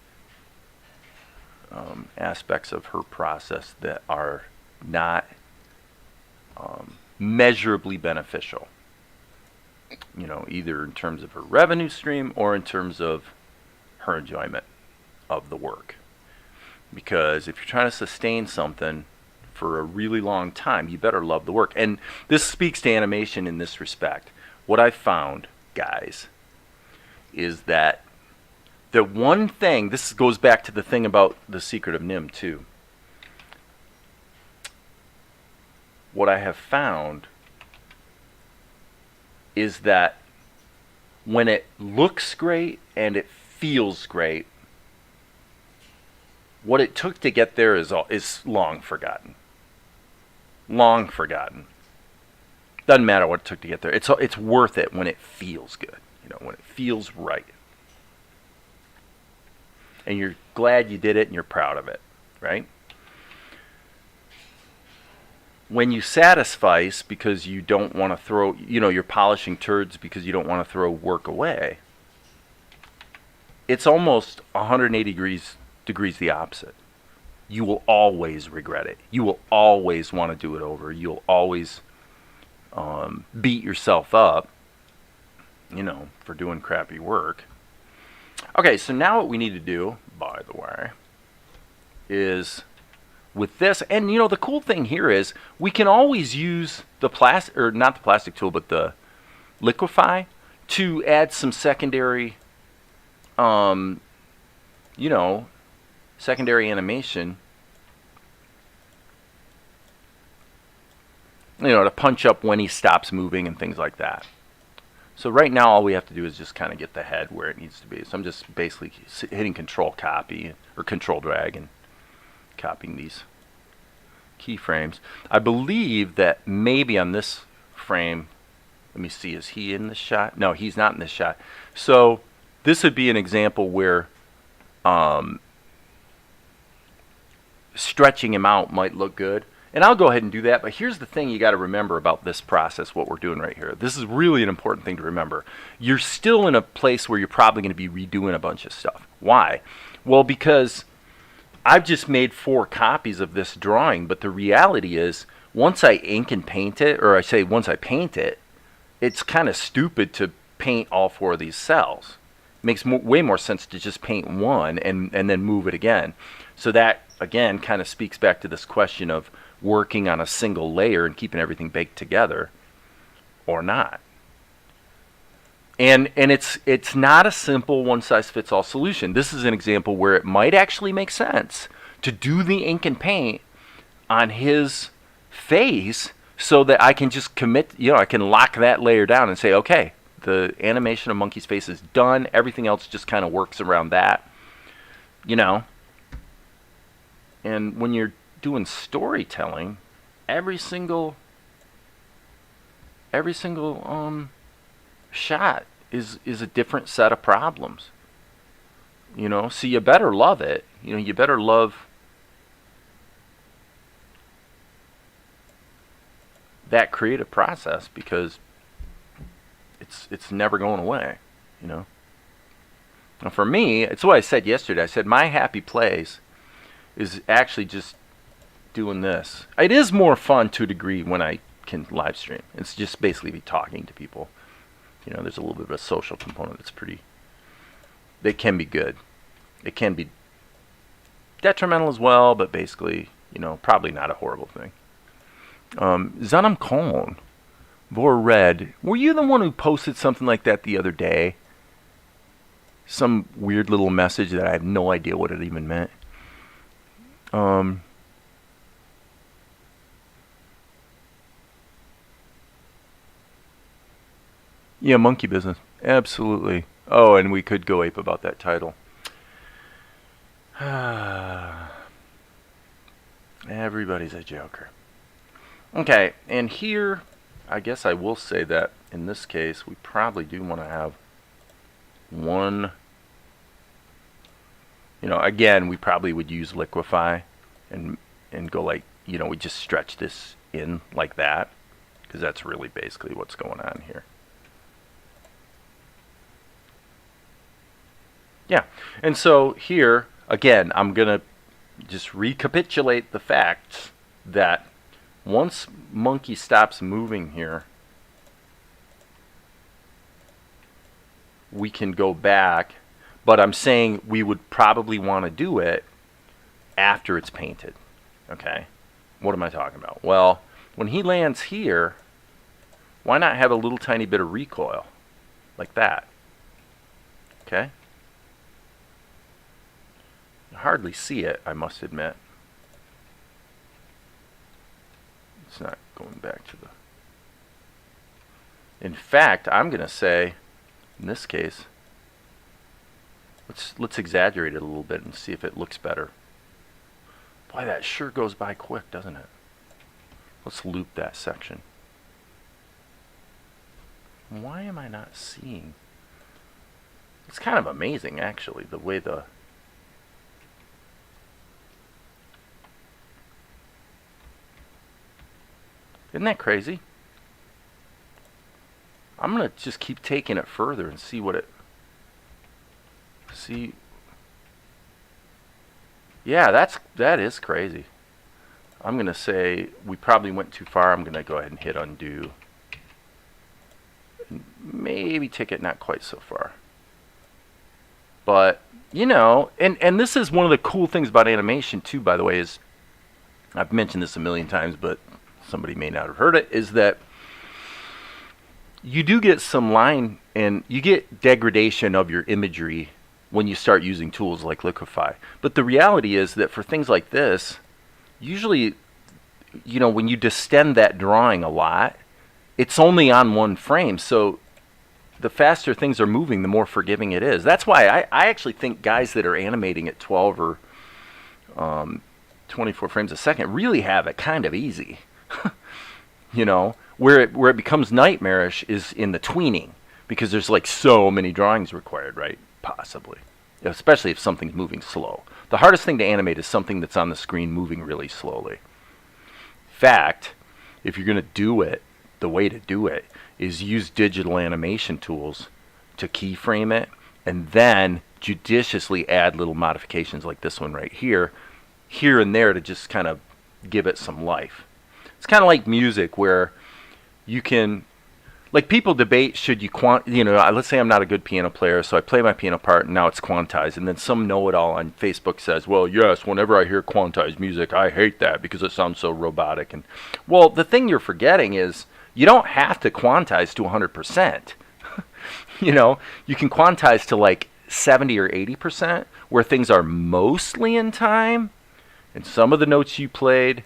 aspects of her process that are not measurably beneficial. Either in terms of her revenue stream or in terms of her enjoyment of the work. Because if you're trying to sustain something for a really long time, you better love the work. And this speaks to animation in this respect. What I've found, guys, is that the one thing, this goes back to the thing about The Secret of Nim too. What I have found is that when it looks great and it feels great, what it took to get there is long forgotten. Long forgotten. Doesn't matter what it took to get there. It's worth it when it feels good, when it feels right. And you're glad you did it and you're proud of it, right? When you satisfice because you don't want to throw, you're polishing turds because you don't want to throw work away, it's almost 180 degrees the opposite. You will always regret it. You will always want to do it over. You'll always beat yourself up, for doing crappy work. Okay, so now what we need to do, by the way, is with this, and the cool thing here is we can always use the plastic, or not the plastic tool, but the liquefy to add some secondary, secondary animation, to punch up when he stops moving and things like that. So right now all we have to do is just kind of get the head where it needs to be. So I'm just basically hitting control copy or control drag and copying these keyframes. I believe that maybe on this frame, let me see, is he in this shot? No, he's not in this shot. So this would be an example where stretching him out might look good. And I'll go ahead and do that, but here's the thing you got to remember about this process, what we're doing right here. This is really an important thing to remember. You're still in a place where you're probably going to be redoing a bunch of stuff. Why? Well, because I've just made 4 copies of this drawing, but the reality is once I ink and paint it, or I say once I paint it, it's kind of stupid to paint all 4 of these cells. It makes way more sense to just paint one and then move it again. So that, again, kind of speaks back to this question of working on a single layer and keeping everything baked together or not. And it's not a simple one-size-fits-all solution. This is an example where it might actually make sense to do the ink and paint on his face so that I can just commit, I can lock that layer down and say, okay, the animation of Monkey's face is done. Everything else just kind of works around that, And when you're doing storytelling, every single shot is a different set of problems. So you better love it. You better love that creative process because it's never going away. And for me, it's what I said yesterday. I said my happy place is actually just doing this. It is more fun to a degree when I can live stream. It's just basically be talking to people. There's a little bit of a social component that's that can be good. It can be detrimental as well, but basically, probably not a horrible thing. Zanam Kong, Vor Red, were you the one who posted something like that the other day? Some weird little message that I have no idea what it even meant. Yeah, monkey business. Absolutely. Oh, and we could go ape about that title. Everybody's a joker. Okay, and here, I guess I will say that in this case, we probably do want to have one. Again, we probably would use liquefy and go like, we just stretch this in like that, because that's really basically what's going on here. Yeah, and so here, again, I'm going to just recapitulate the facts that once Monkey stops moving here, we can go back, but I'm saying we would probably want to do it after it's painted. Okay, what am I talking about? Well, when he lands here, why not have a little tiny bit of recoil like that? Okay. Hardly see it, I must admit. It's not going back to the... In fact, I'm going to say, in this case, let's exaggerate it a little bit and see if it looks better. Boy, that sure goes by quick, doesn't it? Let's loop that section. Why am I not seeing? It's kind of amazing, actually, the way the... Isn't that crazy? I'm going to just keep taking it further and see what it... See... Yeah, that is crazy. I'm going to say we probably went too far. I'm going to go ahead and hit undo. And maybe take it not quite so far. But, you know, and this is one of the cool things about animation, too, by the way, is... I've mentioned this a million times, but somebody may not have heard it, is that you do get some line and you get degradation of your imagery when you start using tools like Liquify. But the reality is that for things like this, usually, you know, when you distend that drawing a lot, it's only on one frame. So the faster things are moving, the more forgiving it is. That's why I actually think guys that are animating at 12 or 24 frames a second really have it kind of easy. You know, where it becomes nightmarish is in the tweening, because there's like so many drawings required, right? Possibly. Especially if something's moving slow. The hardest thing to animate is something that's on the screen moving really slowly. In fact, if you're going to do it, the way to do it is use digital animation tools to keyframe it, and then judiciously add little modifications like this one right here and there to just kind of give it some life. It's kind of like music, where you can, like, people debate, should you let's say I'm not a good piano player, so I play my piano part and now it's quantized, and then some know-it-all on Facebook says, well, yes, whenever I hear quantized music, I hate that because it sounds so robotic. And well, the thing you're forgetting is you don't have to quantize to 100%. You know, you can quantize to like 70 or 80%, where things are mostly in time, and some of the notes you played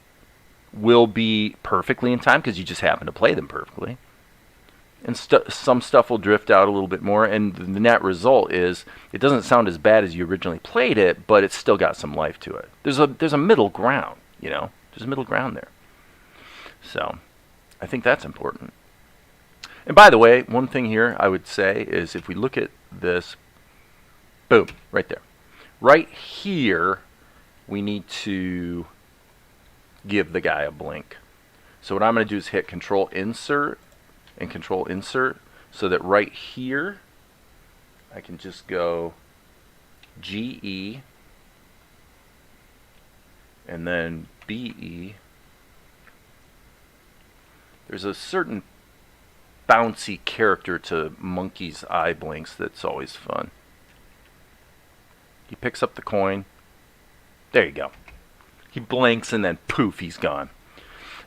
will be perfectly in time because you just happen to play them perfectly. And some stuff will drift out a little bit more, and the net result is it doesn't sound as bad as you originally played it, but it's still got some life to it. There's a middle ground, you know? There's a middle ground there. So I think that's important. And by the way, one thing here I would say is, if we look at this, boom, right there. Right here, we need to give the guy a blink. So what I'm going to do is hit Control Insert and Control Insert, so that right here I can just go GE and then BE. There's a certain bouncy character to Monkey's eye blinks that's always fun. He picks up the coin. There you go. He blinks and then poof, he's gone.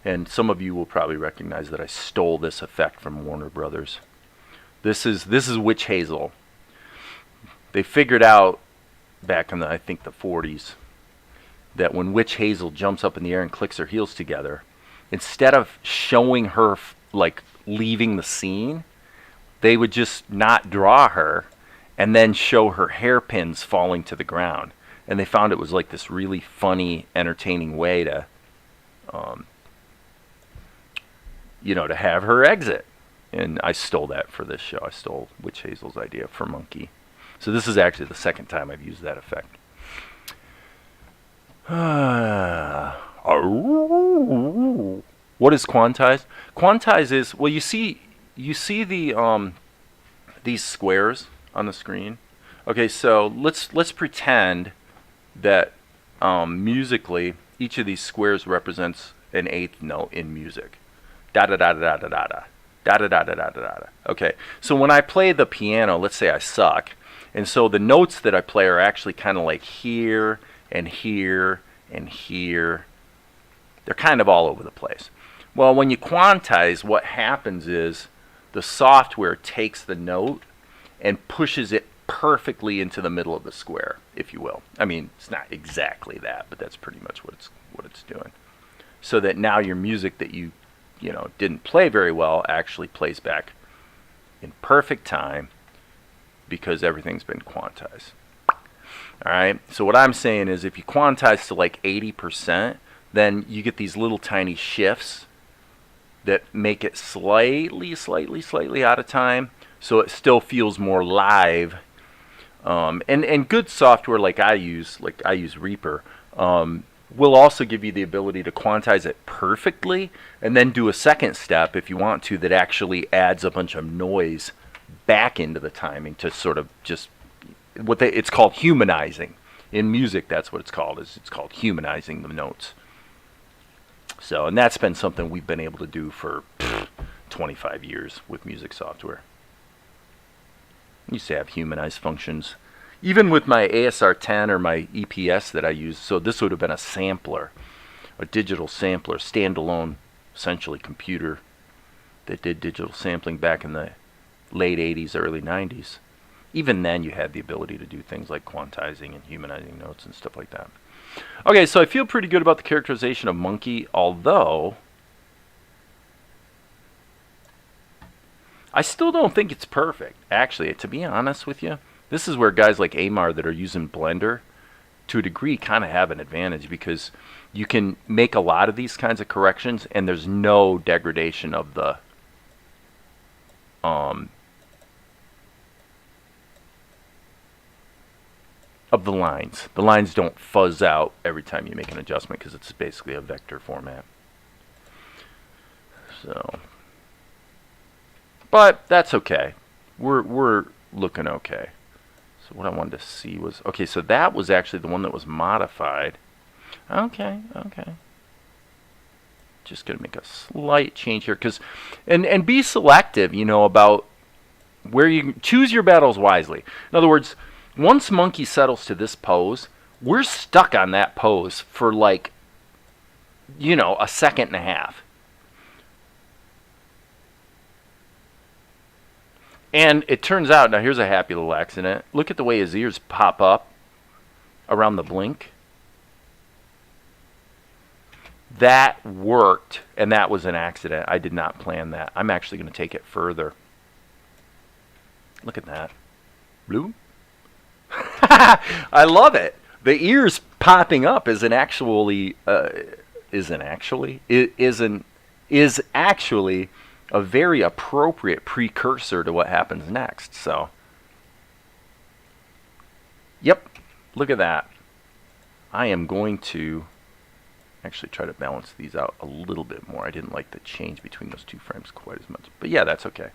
And some of you will probably recognize that I stole this effect from Warner Brothers. This is Witch Hazel. They figured out back in the, I think, the 40s, that when Witch Hazel jumps up in the air and clicks her heels together, instead of showing her like leaving the scene, they would just not draw her and then show her hairpins falling to the ground. And they found it was like this really funny, entertaining way to, to have her exit. And I stole that for this show. I stole Witch Hazel's idea for Monkey. So this is actually the second time I've used that effect. What is quantize? Quantize is, well, you see the these squares on the screen. Okay, so let's pretend that musically each of these squares represents an eighth note in music. Da da da da da da da da da da da da da da. Okay, so when I play the piano, let's say I suck, and so the notes that I play are actually kind of like here and here and here. They're kind of all over the place. Well, when you quantize, what happens is the software takes the note and pushes it perfectly into the middle of the square, if you will. I mean, it's not exactly that, but that's pretty much what it's doing. So that now your music that you didn't play very well actually plays back in perfect time because everything's been quantized. All right. So what I'm saying is, if you quantize to like 80%, then you get these little tiny shifts that make it slightly out of time, so it still feels more live. And good software like I use Reaper, will also give you the ability to quantize it perfectly, and then do a second step if you want to that actually adds a bunch of noise back into the timing to sort of just it's called humanizing. In music, that's what it's called. It's called humanizing the notes. So, and that's been something we've been able to do for 25 years with music software. I used to have humanized functions, even with my ASR 10 or my EPS that I use. So this would have been a sampler, a digital sampler, standalone, essentially computer that did digital sampling back in the late 80s, early 90s. Even then, you had the ability to do things like quantizing and humanizing notes and stuff like that. Okay, so I feel pretty good about the characterization of monkey, although I still don't think it's perfect. Actually, to be honest with you, this is where guys like Amar that are using Blender, to a degree, kind of have an advantage, because you can make a lot of these kinds of corrections, and there's no degradation of the lines. The lines don't fuzz out every time you make an adjustment, because it's basically a vector format. So, but that's okay. We're looking okay. So what I wanted to see was, okay, so that was actually the one that was modified. Okay. Just gonna make a slight change here, because and be selective, about where you choose your battles wisely. In other words, once monkey settles to this pose, we're stuck on that pose for like, a second and a half. And it turns out, now here's a happy little accident. Look at the way his ears pop up around the blink. That worked, and that was an accident. I did not plan that. I'm actually going to take it further. Look at that. Blue? I love it. The ears popping up is actually a very appropriate precursor to what happens next. So, yep, look at that. I am going to actually try to balance these out a little bit more. I didn't like the change between those two frames quite as much, but yeah, that's okay.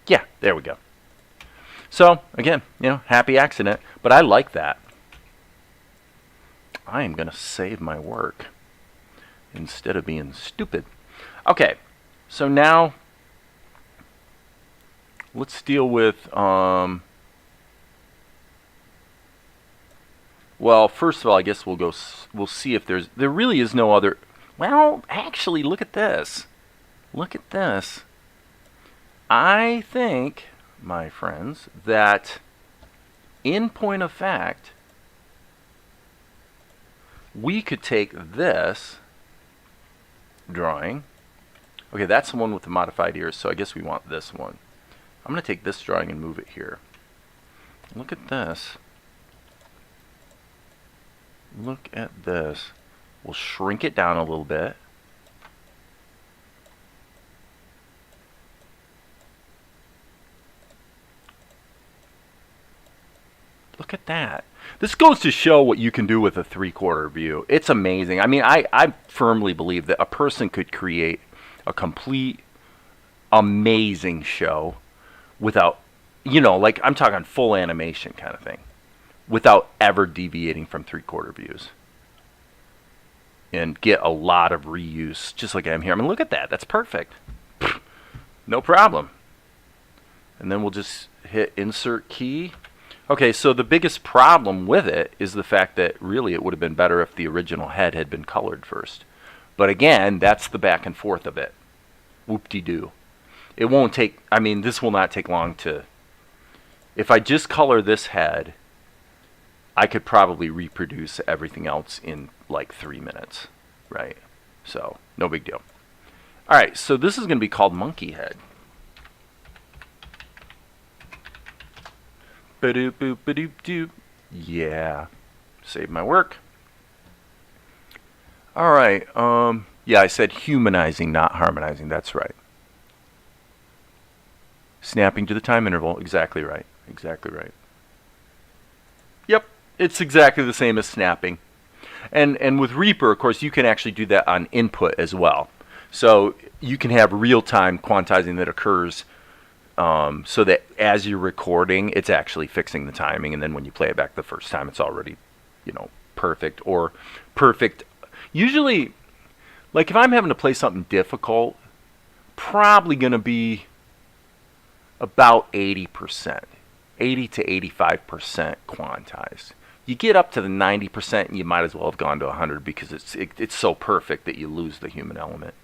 Yeah, there we go. So, again, happy accident, but I like that. I am going to save my work instead of being stupid. Okay, so now let's deal with, well, first of all, I guess we'll see if there really is no other, well, actually, look at this. Look at this. I think, my friends, that in point of fact, we could take this drawing. Okay, that's the one with the modified ears, so I guess we want this one. I'm going to take this drawing and move it here. Look at this. Look at this. We'll shrink it down a little bit. Look at that. This goes to show what you can do with a 3/4 view. It's amazing. I mean, I firmly believe that a person could create a complete amazing show without, like I'm talking full animation kind of thing, without ever deviating from 3/4 views. And get a lot of reuse, just like I'm here. I mean, look at that. That's perfect. No problem. And then we'll just hit insert key. Okay, so the biggest problem with it is the fact that really it would have been better if the original head had been colored first. But again, that's the back and forth of it. Whoop-de-doo. It won't take, this will not take long to, if I just color this head, I could probably reproduce everything else in like 3 minutes, right? So, no big deal. All right, so this is going to be called Monkey Head. Ba-doop-boop, ba-doop-doop. Yeah. Save my work. All right. Yeah, I said humanizing, not harmonizing. That's right. Snapping to the time interval. Exactly right. Exactly right. Yep. It's exactly the same as snapping. And with Reaper, of course, you can actually do that on input as well. So you can have real-time quantizing that occurs so that as you're recording, it's actually fixing the timing. And then when you play it back the first time, it's already, perfect or perfect. Usually, like if I'm having to play something difficult, probably going to be about 80%, 80 to 85% quantized. You get up to the 90%, and you might as well have gone to 100 because it's so perfect that you lose the human element.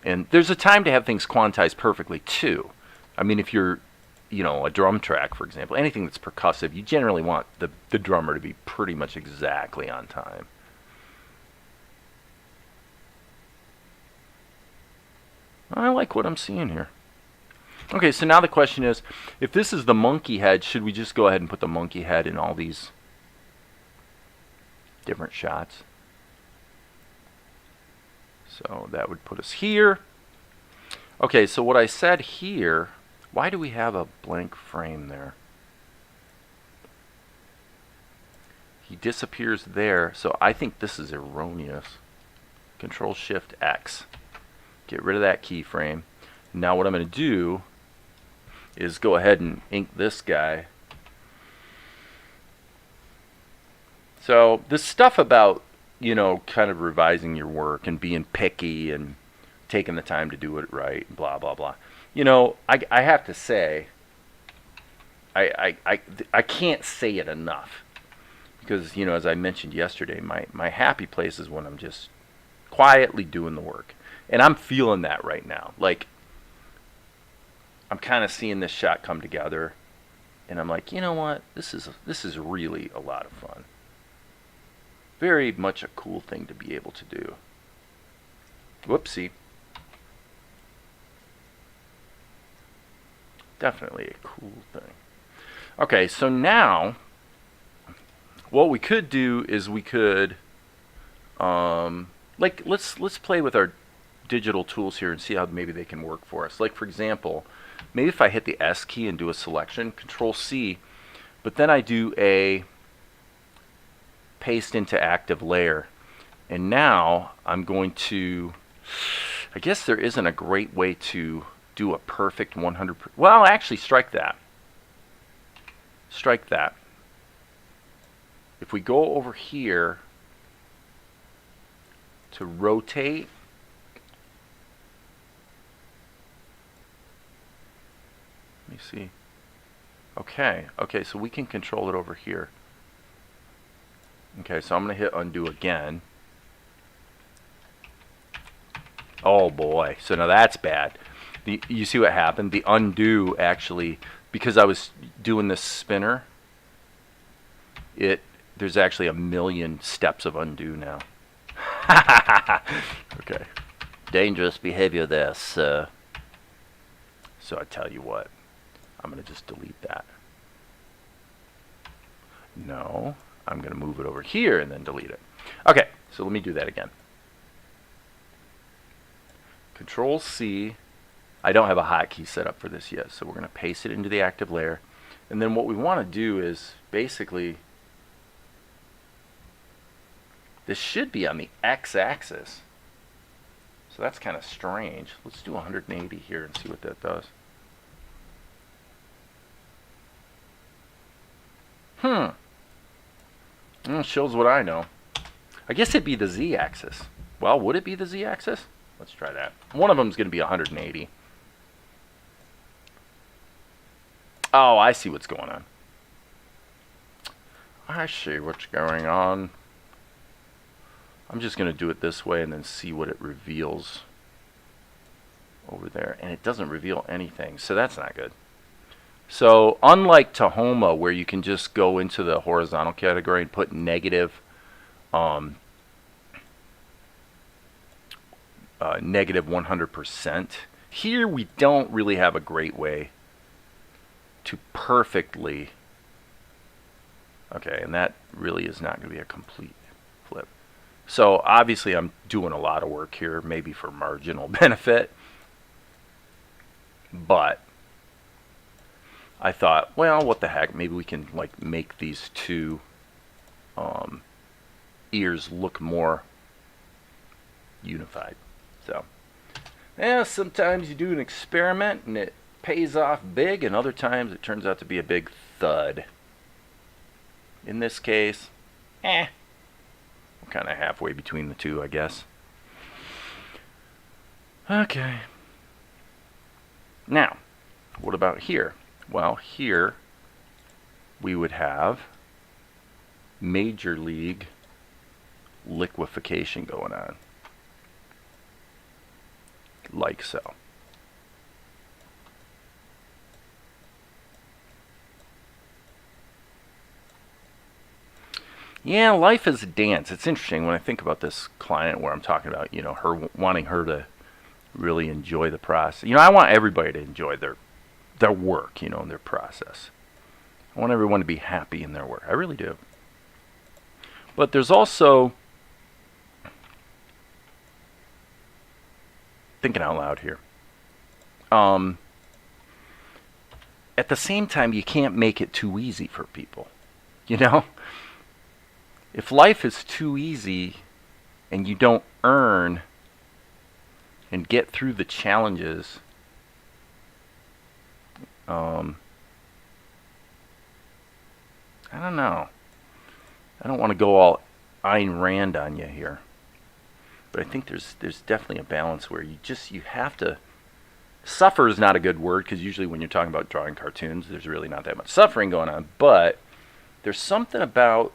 And there's a time to have things quantized perfectly too. I mean, if you're, a drum track, for example, anything that's percussive, you generally want the drummer to be pretty much exactly on time. I like what I'm seeing here. Okay, so now the question is, if this is the monkey head, should we just go ahead and put the monkey head in all these different shots? So that would put us here. Okay, so what I said here, why do we have a blank frame there? He disappears there, so I think this is erroneous. Control-Shift-X. Get rid of that keyframe. Now what I'm going to do is go ahead and ink this guy. So this stuff about, kind of revising your work and being picky and taking the time to do it right, blah, blah, blah. I have to say, I can't say it enough. Because, as I mentioned yesterday, my happy place is when I'm just quietly doing the work. And I'm feeling that right now. Like, I'm kind of seeing this shot come together. And I'm like, you know what? This is really a lot of fun. Very much a cool thing to be able to do. Whoopsie. Definitely a cool thing. Okay, so now what we could do is we could let's play with our digital tools here and see how maybe they can work for us. Like for example, maybe if I hit the S key and do a selection, Control C, but then I do a paste into active layer. And now I'm going to, I guess there isn't a great way to do a perfect 100%. Well, actually, strike that. Strike that. If we go over here to rotate, let me see. Okay, so we can control it over here. Okay, so I'm going to hit undo again. Oh boy, so now that's bad. You see what happened? The undo actually, because I was doing this spinner, there's actually a million steps of undo now. Okay. Dangerous behavior there, sir. So I tell you what, I'm going to just delete that. No, I'm going to move it over here and then delete it. Okay, so let me do that again. Control C. I don't have a hotkey set up for this yet, so we're going to paste it into the active layer. And then what we want to do is basically, this should be on the x-axis. So that's kind of strange. Let's do 180 here and see what that does. Shows what I know. I guess it'd be the z-axis. Well, would it be the z-axis? Let's try that. One of them is going to be 180. Oh, I see what's going on. I see what's going on. I'm just going to do it this way and then see what it reveals over there. And it doesn't reveal anything, so that's not good. So unlike Tahoma, where you can just go into the horizontal category and put negative, negative 100%, here we don't really have a great way to perfectly, okay, and that really is not going to be a complete flip. So obviously I'm doing a lot of work here, maybe for marginal benefit. But I thought, well, what the heck? Maybe we can like make these two ears look more unified. So, yeah, sometimes you do an experiment and it pays off big, and other times it turns out to be a big thud. In this case, we're kind of halfway between the two, I guess. Okay. Now, what about here? Well, here we would have major league liquefaction going on. Like so. Yeah, life is a dance. It's interesting when I think about this client where I'm talking about, her wanting her to really enjoy the process. I want everybody to enjoy their work, and their process. I want everyone to be happy in their work. I really do. But there's also, thinking out loud here, at the same time, you can't make it too easy for people. If life is too easy and you don't earn and get through the challenges, I don't know. I don't want to go all Ayn Rand on you here, but I think there's definitely a balance where you have to. Suffer is not a good word, because usually when you're talking about drawing cartoons, there's really not that much suffering going on. But there's something about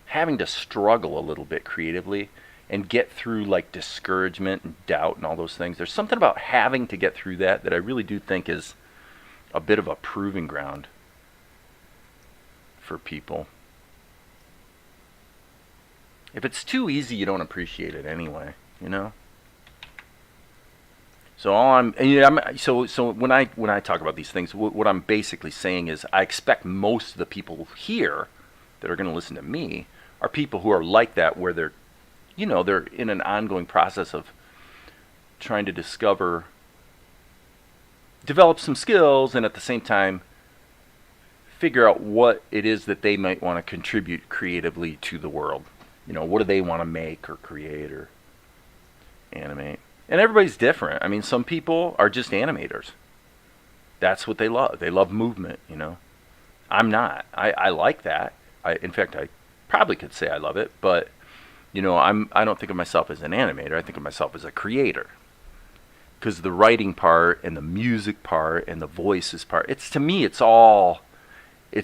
having to struggle a little bit creatively and get through like discouragement and doubt and all those things. There's something about having to get through that I really do think is a bit of a proving ground for people. If it's too easy, you don't appreciate it anyway, So so when I talk about these things, what I'm basically saying is I expect most of the people here that are going to listen to me are people who are like that, where they're in an ongoing process of trying to develop some skills, and at the same time figure out what it is that they might want to contribute creatively to the world. What do they want to make or create or animate? And everybody's different. I mean, some people are just animators. That's what they love. They love movement, I'm not. I like that. In fact, I probably could say I love it, but I don't think of myself as an animator. I think of myself as a creator. Because the writing part and the music part and the voices part, to me, it's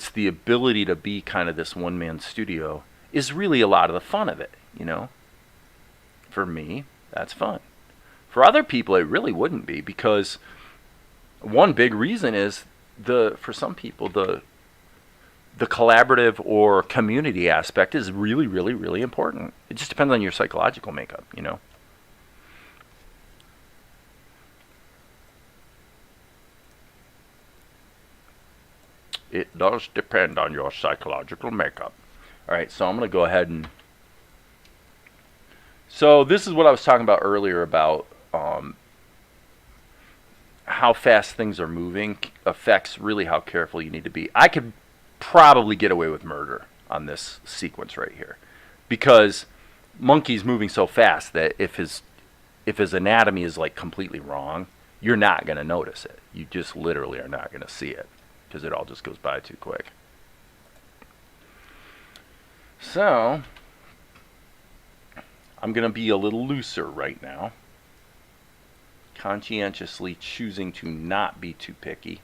the ability to be kind of this one-man studio is really a lot of the fun of it, For me, that's fun. For other people, it really wouldn't be, because one big reason is for some people, the collaborative or community aspect is really, really, really important. It just depends on your psychological makeup, It does depend on your psychological makeup. All right, so I'm going to go ahead and... So this is what I was talking about earlier about how fast things are moving affects really how careful you need to be. I could probably get away with murder on this sequence right here, because Monkey's moving so fast that if his anatomy is like completely wrong, you're not going to notice it. You just literally are not going to see it, because it all just goes by too quick. So I'm going to be a little looser right now, conscientiously choosing to not be too picky.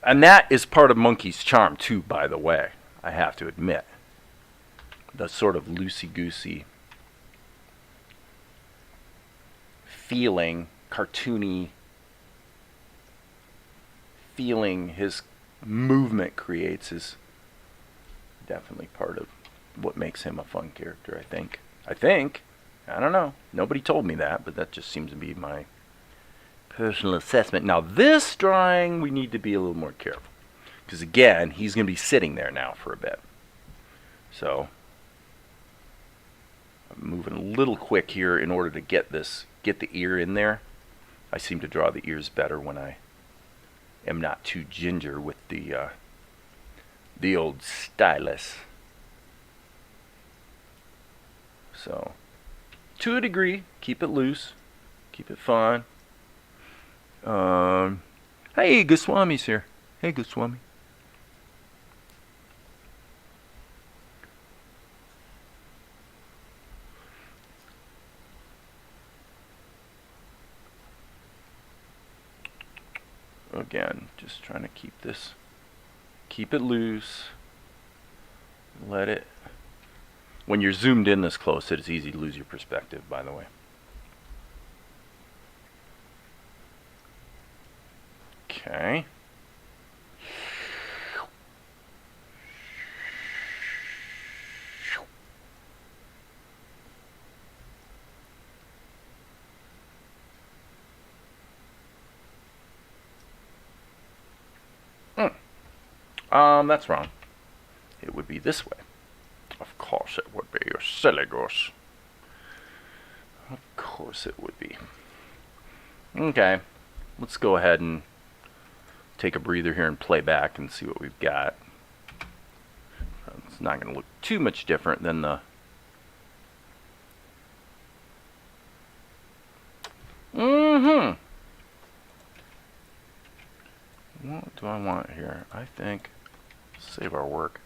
And that is part of Monkey's charm too, by the way, I have to admit. The sort of loosey-goosey feeling, cartoony feeling his movement creates is definitely part of what makes him a fun character, I think. I don't know. Nobody told me that, but that just seems to be my personal assessment. Now, this drawing, we need to be a little more careful, because again, he's going to be sitting there now for a bit. So I'm moving a little quick here in order to get the ear in there. I seem to draw the ears better when I am not too ginger with the old stylus. So, to a degree, keep it loose, keep it fun. Hey, Goswami's here. Hey, Goswami. Again, just trying to keep it loose. Let it. When you're zoomed in this close, it's easy to lose your perspective, by the way. Okay. That's wrong. It would be this way. Of course it would be, you silly goose. Of course it would be. Okay, let's go ahead and take a breather here and play back and see what we've got. It's not going to look too much different than the... What do I want here? I think, save our work.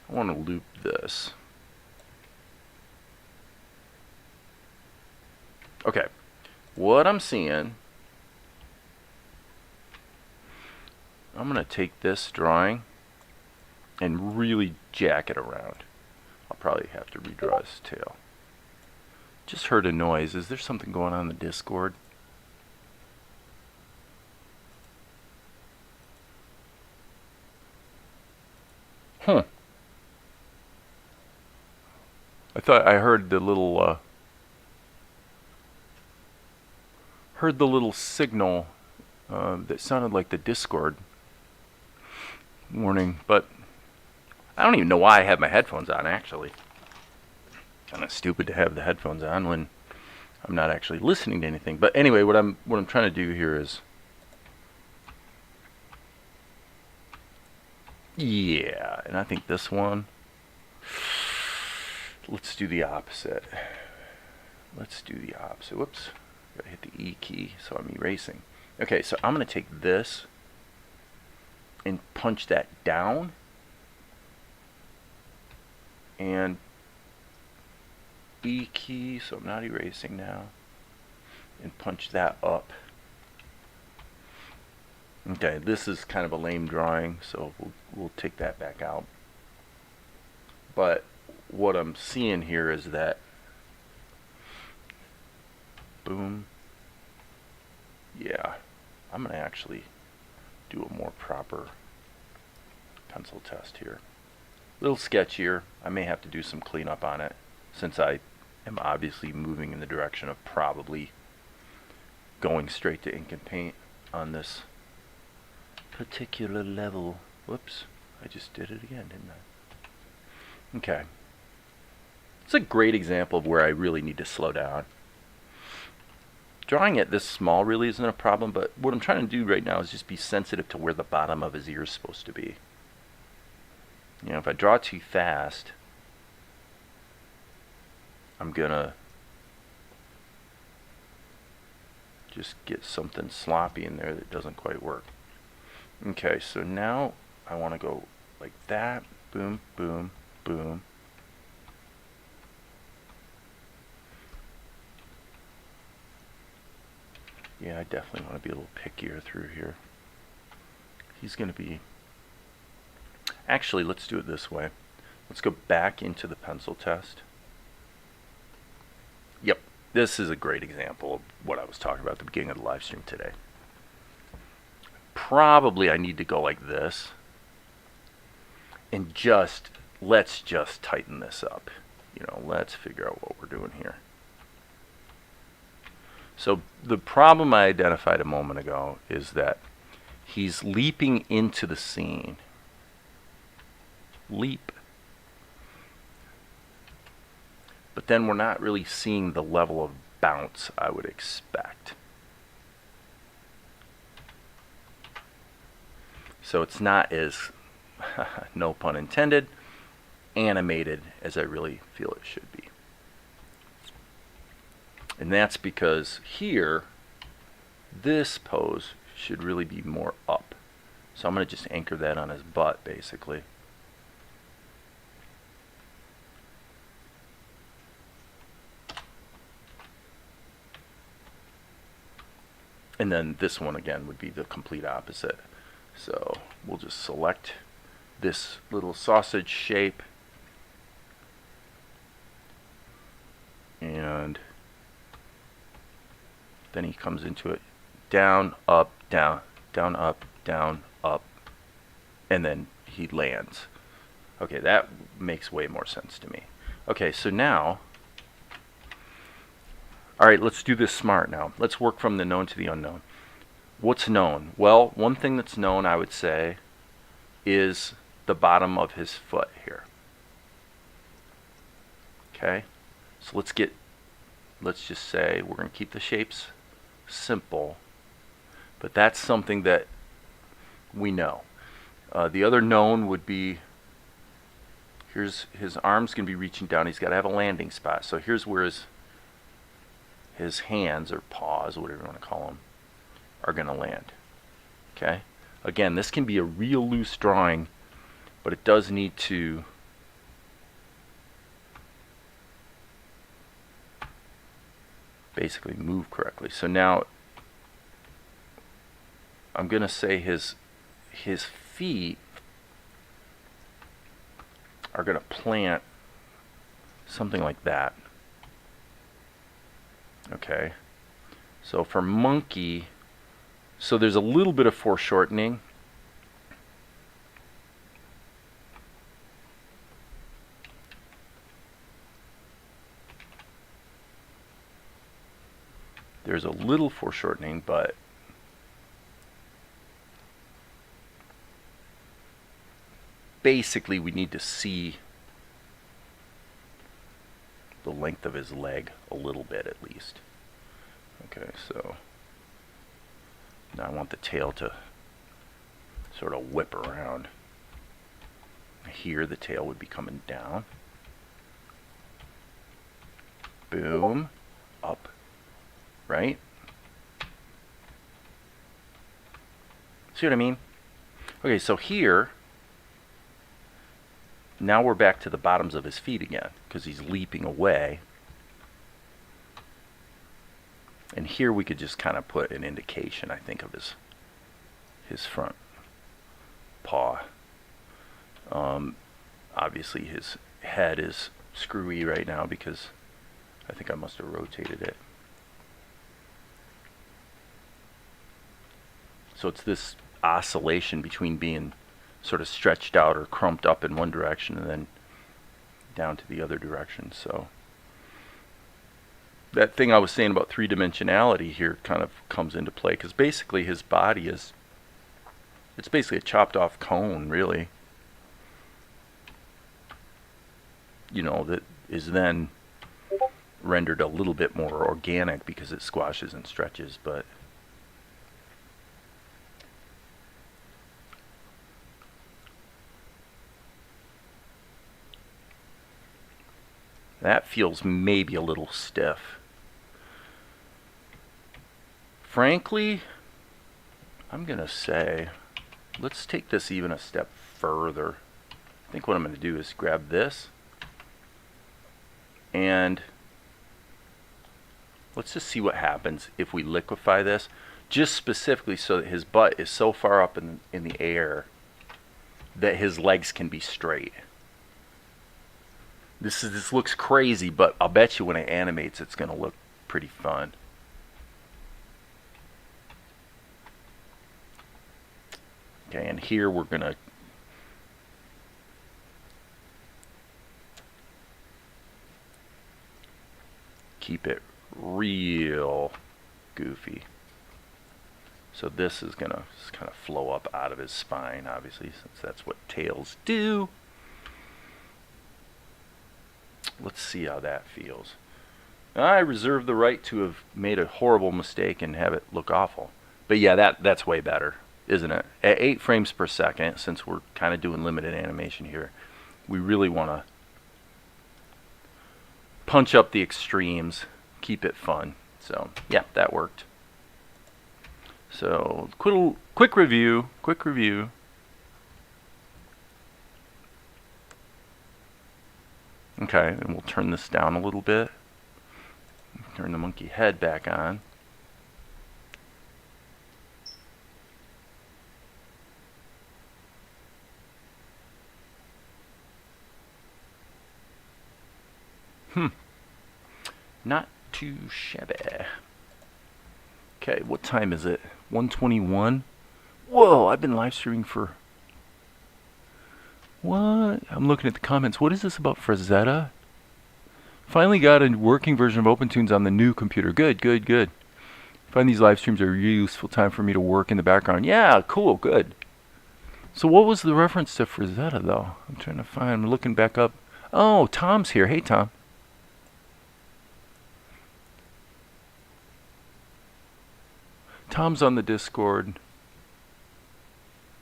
I want to loop this. Okay, what I'm seeing, I'm going to take this drawing and really jack it around. I'll probably have to redraw his tail. Just heard a noise. Is there something going on in the Discord? I thought I heard the little signal that sounded like the Discord warning, but I don't even know why I have my headphones on, actually. Kind of stupid to have the headphones on when I'm not actually listening to anything. But anyway, what I'm trying to do here is, yeah, and I think this one, let's do the opposite. Whoops, gotta hit the E key, so I'm erasing. Okay, so I'm gonna take this and punch that down, and E key, so I'm not erasing now, and punch that up. Okay, this is kind of a lame drawing, so we'll take that back out. But what I'm seeing here is that, boom, yeah, I'm going to actually do a more proper pencil test here. A little sketchier. I may have to do some cleanup on it, since I am obviously moving in the direction of probably going straight to ink and paint on this particular level. Whoops, I just did it again, didn't I? Okay. It's a great example of where I really need to slow down. Drawing it this small really isn't a problem, but what I'm trying to do right now is just be sensitive to where the bottom of his ear is supposed to be. You know, if I draw too fast, I'm gonna just get something sloppy in there that doesn't quite work. Okay, so now I want to go like that. Boom, boom, boom. Yeah, I definitely want to be a little pickier through here. He's going to be... Actually, let's do it this way. Let's go back into the pencil test. Yep, this is a great example of what I was talking about at the beginning of the live stream today. Probably I need to go like this. And let's just tighten this up. You know, let's figure out what we're doing here. So the problem I identified a moment ago is that he's leaping into the scene. Leap. but then we're not really seeing the level of bounce I would expect. So it's not as, no pun intended, animated as I really feel it should be. And that's because here, this pose should really be more up. So I'm going to just anchor that on his butt, basically. And then this one again would be the complete opposite. So we'll just select this little sausage shape, and then he comes into it down, up, down, down, up, down, up, and then he lands. Okay, that makes way more sense to me. Okay, so now, all right, let's do this smart now. Let's work from the known to the unknown. What's known? Well, one thing that's known, I would say, is the bottom of his foot here. Okay, so let's just say we're going to keep the shapes simple, but that's something that we know. The other known would be, here's his arms going to be reaching down. He's got to have a landing spot. So here's where his hands or paws, whatever you want to call them, are going to land. Okay? Again, this can be a real loose drawing, but it does need to basically move correctly. So now I'm going to say his feet are going to plant something like that. Okay, so for monkey, so there's a little bit of foreshortening. There's a little foreshortening, but basically we need to see the length of his leg a little bit at least. Okay, so now I want the tail to sort of whip around. Here the tail would be coming down. Boom, up, right? See what I mean? Okay, so here, now we're back to the bottoms of his feet again, because he's leaping away. And here we could just kind of put an indication, I think, of his front paw. Obviously his head is screwy right now because I think I must have rotated it. So it's this oscillation between being sort of stretched out or crumped up in one direction and then down to the other direction. So that thing I was saying about three-dimensionality here kind of comes into play, because basically his body it's basically a chopped off cone, really, you know, that is then rendered a little bit more organic because it squashes and stretches. But that feels maybe a little stiff. Frankly, I'm going to say, let's take this even a step further. I think what I'm going to do is grab this and let's just see what happens if we liquefy this, just specifically so that his butt is so far up in the air that his legs can be straight. This looks crazy, but I'll bet you when it animates it's going to look pretty fun. Okay, and here we're going to keep it real goofy. So this is going to just kind of flow up out of his spine, obviously, since that's what tails do. Let's see how that feels. I reserve the right to have made a horrible mistake and have it look awful. But yeah, that's way better, isn't it? At 8 frames per second, since we're kind of doing limited animation here, we really want to punch up the extremes, keep it fun. So yeah, that worked. So quick review. Okay, and we'll turn this down a little bit. Turn the monkey head back on. Not too shabby. Okay, what time is it? 1:21. Whoa, I've been live streaming for... What? I'm looking at the comments. What is this about Frazetta? Finally got a working version of OpenTunes on the new computer. Good. Find these live streams are a really useful time for me to work in the background. Yeah, cool, good. So what was the reference to Frazetta, though? I'm trying to find... I'm looking back up. Oh, Tom's here. Hey, Tom. Tom's on the Discord.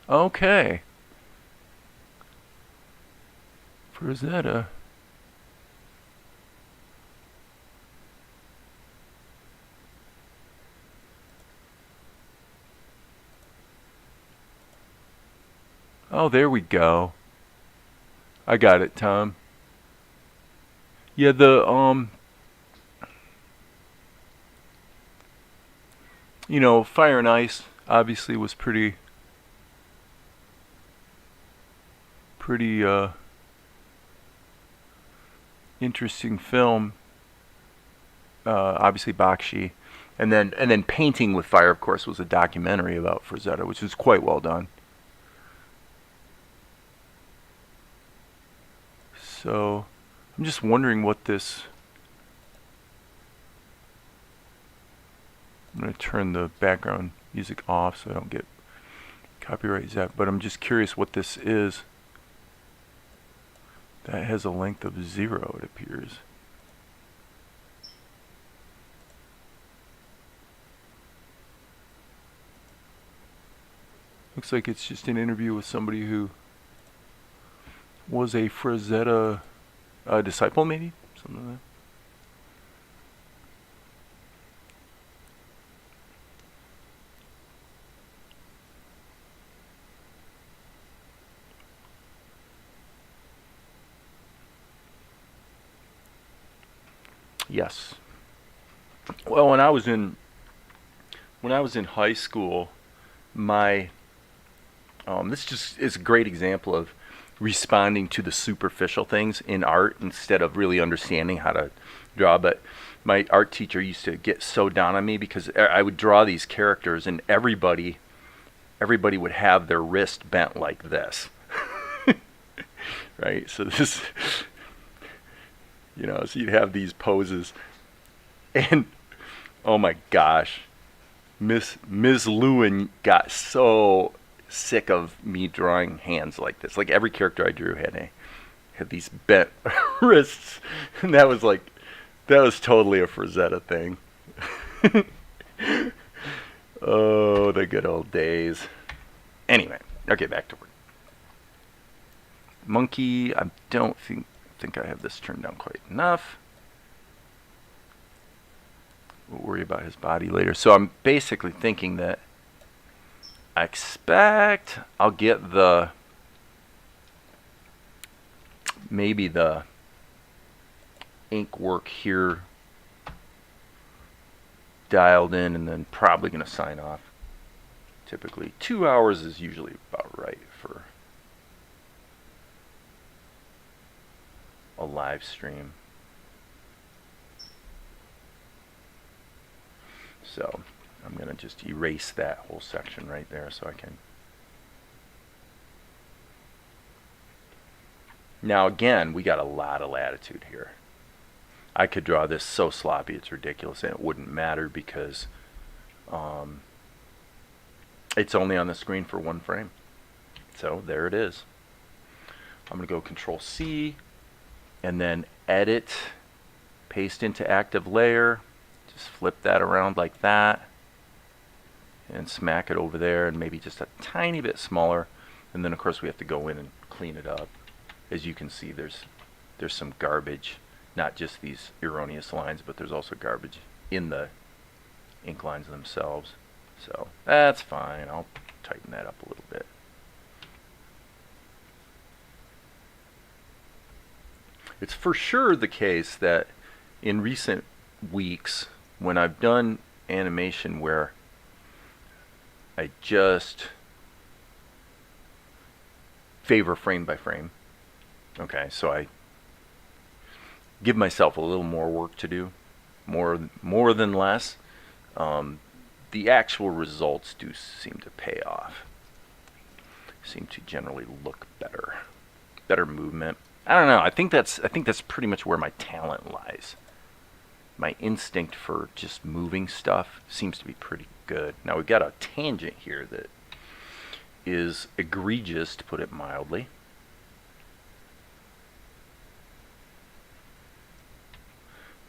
Okay. Frazetta. Oh, there we go. I got it, Tom. Yeah, the you know, Fire and Ice obviously was pretty interesting film. Obviously Bakshi, and then Painting with Fire, of course, was a documentary about Frazetta, which was quite well done. So I'm just wondering what this... I'm going to turn the background music off so I don't get copyright zapped, but I'm just curious what this is. That has a length of 0, it appears. Looks like it's just an interview with somebody who was a Frazetta disciple, maybe? Something like that. Yes. Well, when I was in high school, my this just is a great example of responding to the superficial things in art instead of really understanding how to draw. But my art teacher used to get so down on me because I would draw these characters and everybody would have their wrist bent like this. Right? So this, you know, so you'd have these poses, and oh my gosh, Miss Lewin got so sick of me drawing hands like this. Like every character I drew had these bent wrists, and that was totally a Frazetta thing. Oh, the good old days. Anyway, okay, back to work. Monkey, I don't think I have this turned down quite enough. We'll worry about his body later. So I'm basically thinking that I expect I'll get maybe the ink work here dialed in, and then probably going to sign off. Typically 2 hours is usually about right for a live stream. So I'm going to just erase that whole section right there so I can. Now again, we got a lot of latitude here. I could draw this so sloppy it's ridiculous, and it wouldn't matter because it's only on the screen for 1 frame. So there it is. I'm going to go Control C, and then edit, paste into active layer, just flip that around like that, and smack it over there, and maybe just a tiny bit smaller. And then of course we have to go in and clean it up. As you can see, there's some garbage, not just these erroneous lines, but there's also garbage in the ink lines themselves. So that's fine. I'll tighten that up a little bit. It's for sure the case that in recent weeks, when I've done animation where I just favor frame by frame, okay, so I give myself a little more work to do, more than less, the actual results do seem to pay off. Seem to generally look better movement. I don't know. I think that's pretty much where my talent lies. My instinct for just moving stuff seems to be pretty good. Now we've got a tangent here that is egregious, to put it mildly.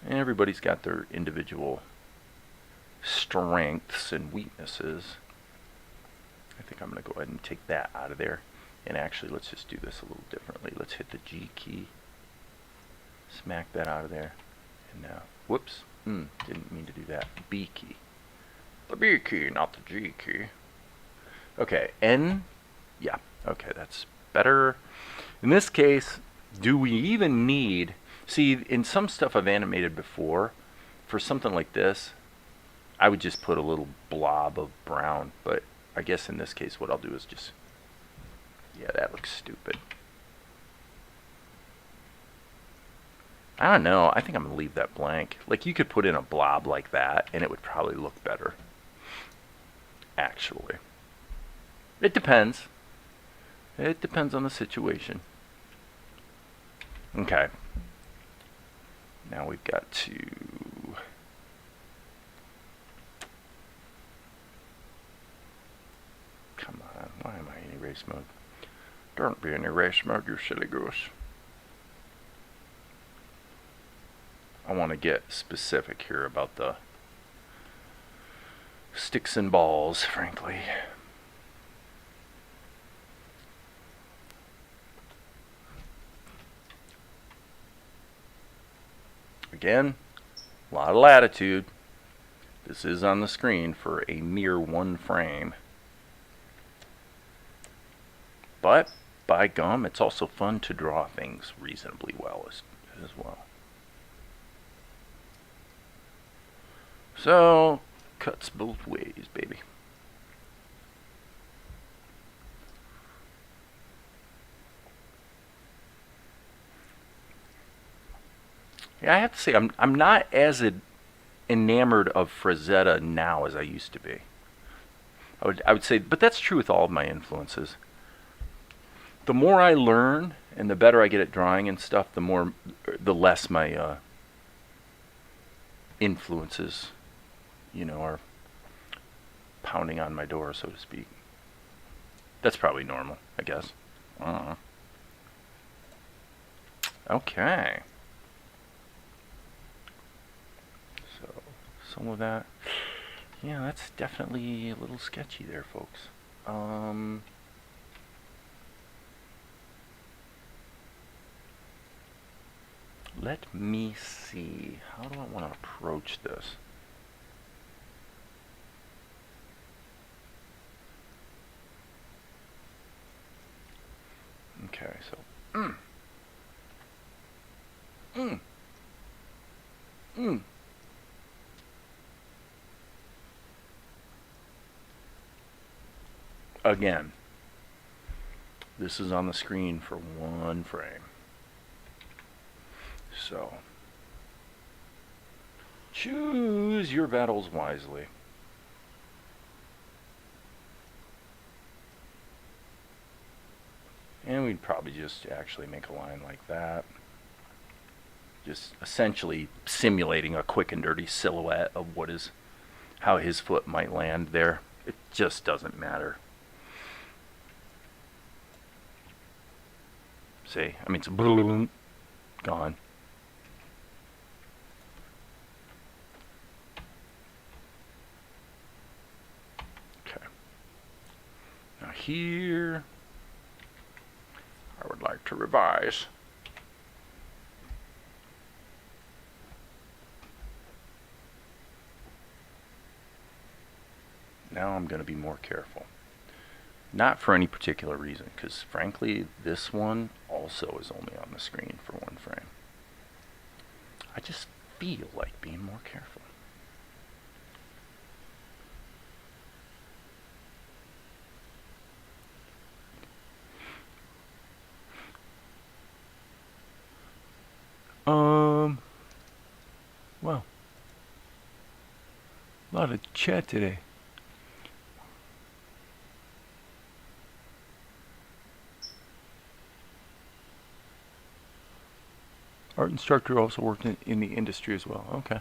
And everybody's got their individual strengths and weaknesses. I think I'm going to go ahead and take that out of there. And actually, let's just do this a little differently. Let's hit the G key. Smack that out of there. And now, whoops. Didn't mean to do that. B key. The B key, not the G key. Okay, N. Yeah, okay, that's better. In this case, do we even need... See, in some stuff I've animated before, for something like this, I would just put a little blob of brown. But I guess in this case, what I'll do is just... Yeah, that looks stupid. I don't know. I think I'm going to leave that blank. Like, you could put in a blob like that, and it would probably look better. Actually. It depends. It depends on the situation. Okay. Now we've got to... Come on. Why am I in erase mode? Don't be in erase mode, you silly goose. I want to get specific here about the sticks and balls, frankly. Again, a lot of latitude. This is on the screen for a mere one frame. But, by gum, it's also fun to draw things reasonably well as well. So, cuts both ways, baby. Yeah, I have to say, I'm not as enamored of Frazetta now as I used to be. I would say, but that's true with all of my influences. The more I learn and the better I get at drawing and stuff, the less my influences, are pounding on my door, so to speak. That's probably normal, I guess. Okay. So, some of that. Yeah, that's definitely a little sketchy there, folks. Let me see. How do I want to approach this? Okay, so Again, this is on the screen for one frame. So, choose your battles wisely. And we'd probably just actually make a line like that. Just essentially simulating a quick and dirty silhouette of how his foot might land there. It just doesn't matter. See, I mean, it's gone. here. I would like to revise. Now I'm going to be more careful. Not for any particular reason, because frankly, this one also is only on the screen for one frame. I just feel like being more careful. Well, a lot of chat today. Art instructor also worked in the industry as well. Okay.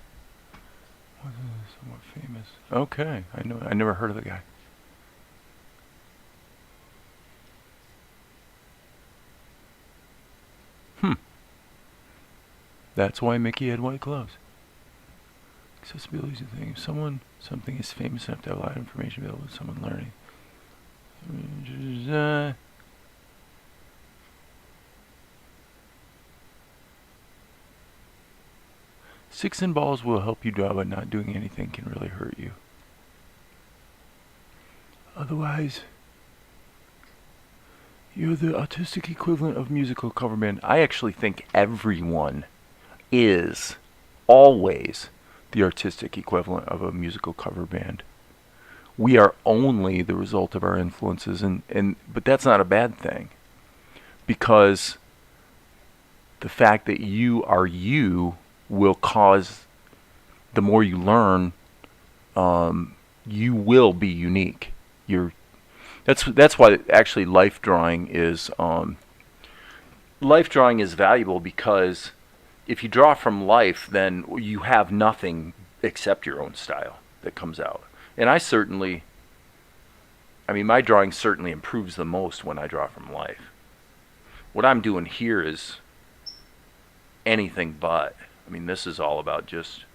Somewhat famous. Okay, I never heard of the guy. That's why Mickey had white gloves. Accessibility is a thing. If something is famous enough to have a lot of information available to someone learning. Sticks and balls will help you draw, but not doing anything can really hurt you. Otherwise, you're the artistic equivalent of musical cover band. I actually think everyone is always the artistic equivalent of a musical cover band. We are only the result of our influences, but that's not a bad thing, because the fact that you are you will cause, the more you learn, you will be unique. That's why actually life drawing is valuable, because if you draw from life, then you have nothing except your own style that comes out. And my drawing certainly improves the most when I draw from life. What I'm doing here is anything but. This is all about just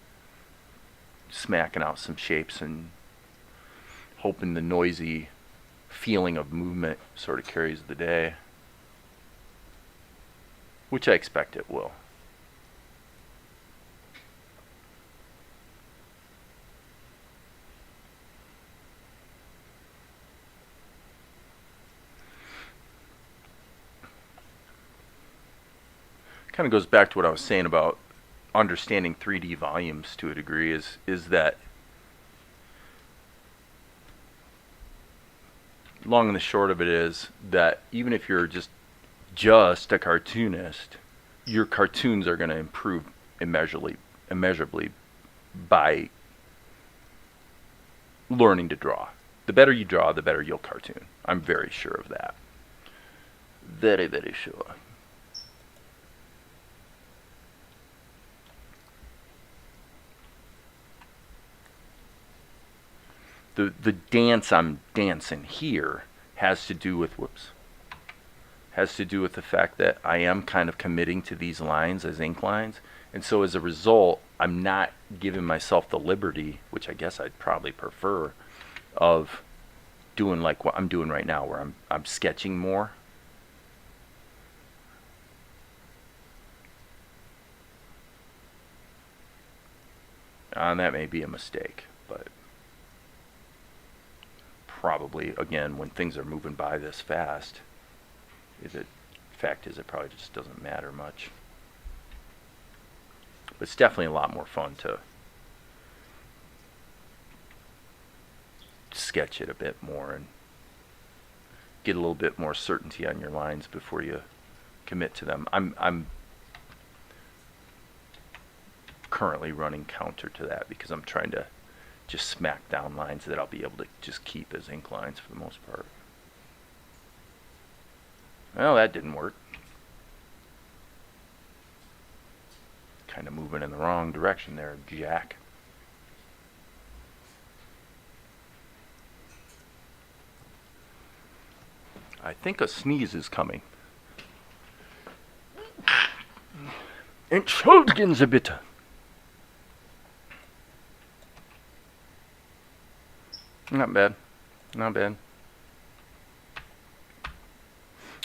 smacking out some shapes and hoping the noisy feeling of movement sort of carries the day, which I expect it will. Kind of goes back to what I was saying about understanding 3D volumes to a degree, is that long and the short of it is that even if you're just a cartoonist, your cartoons are going to improve immeasurably by learning to draw. The better you draw, the better you'll cartoon. I'm very sure of that. Very, very sure. The dance I'm dancing here has to do with the fact that I am kind of committing to these lines as ink lines, and so as a result, I'm not giving myself the liberty, which I guess I'd probably prefer, of doing like what I'm doing right now, where I'm sketching more. And that may be a mistake, but probably, again, when things are moving by this fast, fact is it probably just doesn't matter much. But it's definitely a lot more fun to sketch it a bit more and get a little bit more certainty on your lines before you commit to them. I'm currently running counter to that, because I'm trying to just smack down lines that I'll be able to just keep as ink lines for the most part. Well, that didn't work. Kind of moving in the wrong direction there, Jack. I think a sneeze is coming. Entschuldigen bitte. Not bad. Not bad.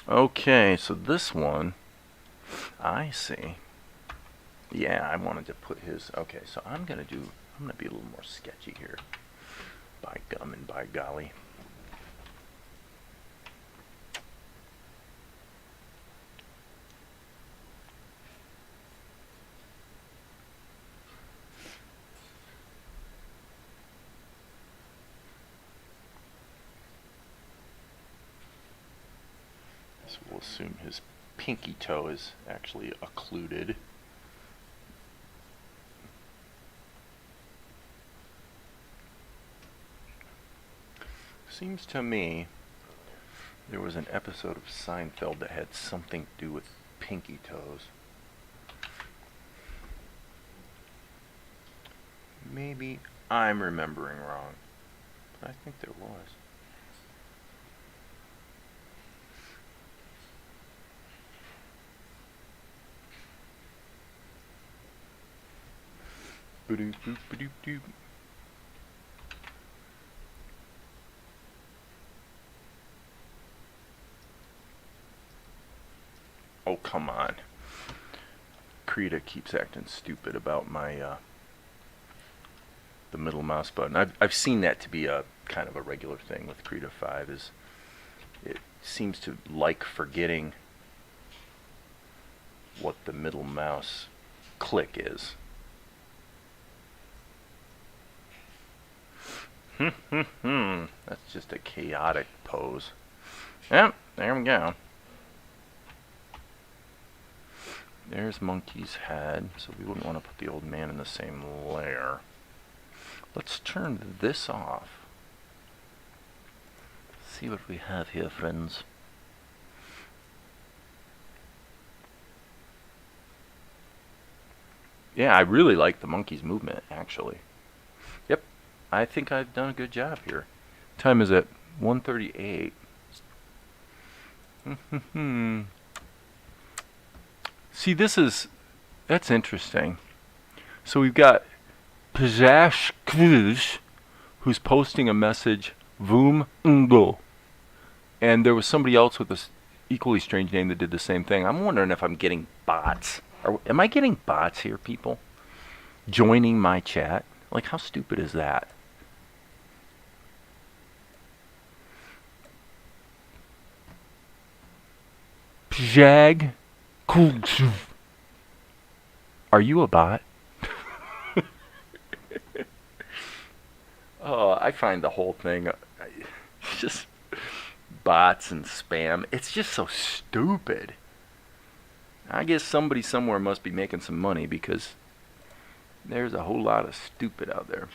Okay, so this one, I see. Yeah, I wanted to put his. Okay, so I'm gonna be a little more sketchy here. By gum and by golly. So we'll assume his pinky toe is actually occluded. Seems to me there was an episode of Seinfeld that had something to do with pinky toes. Maybe I'm remembering wrong, but I think there was. Ba-doop, doop, ba-doop, doop. Oh, come on. Krita keeps acting stupid about my the middle mouse button. I've seen that to be a kind of a regular thing with Krita 5. Is it seems to like forgetting what the middle mouse click is. That's just a chaotic pose. Yep, there we go. There's Monkey's head, so we wouldn't want to put the old man in the same layer. Let's turn this off. See what we have here, friends. Yeah, I really like the monkey's movement, actually. Yep, I think I've done a good job here. Time is at 1:38. See, that's interesting. So we've got Pjash Kvij, who's posting a message, Voom Ngo. And there was somebody else with this equally strange name that did the same thing. I'm wondering if I'm getting bots. Am I getting bots here, people? Joining my chat? Like, how stupid is that? Pjag. Are you a bot? Oh, I find the whole thing just bots and spam. It's just so stupid. I guess somebody somewhere must be making some money because there's a whole lot of stupid out there.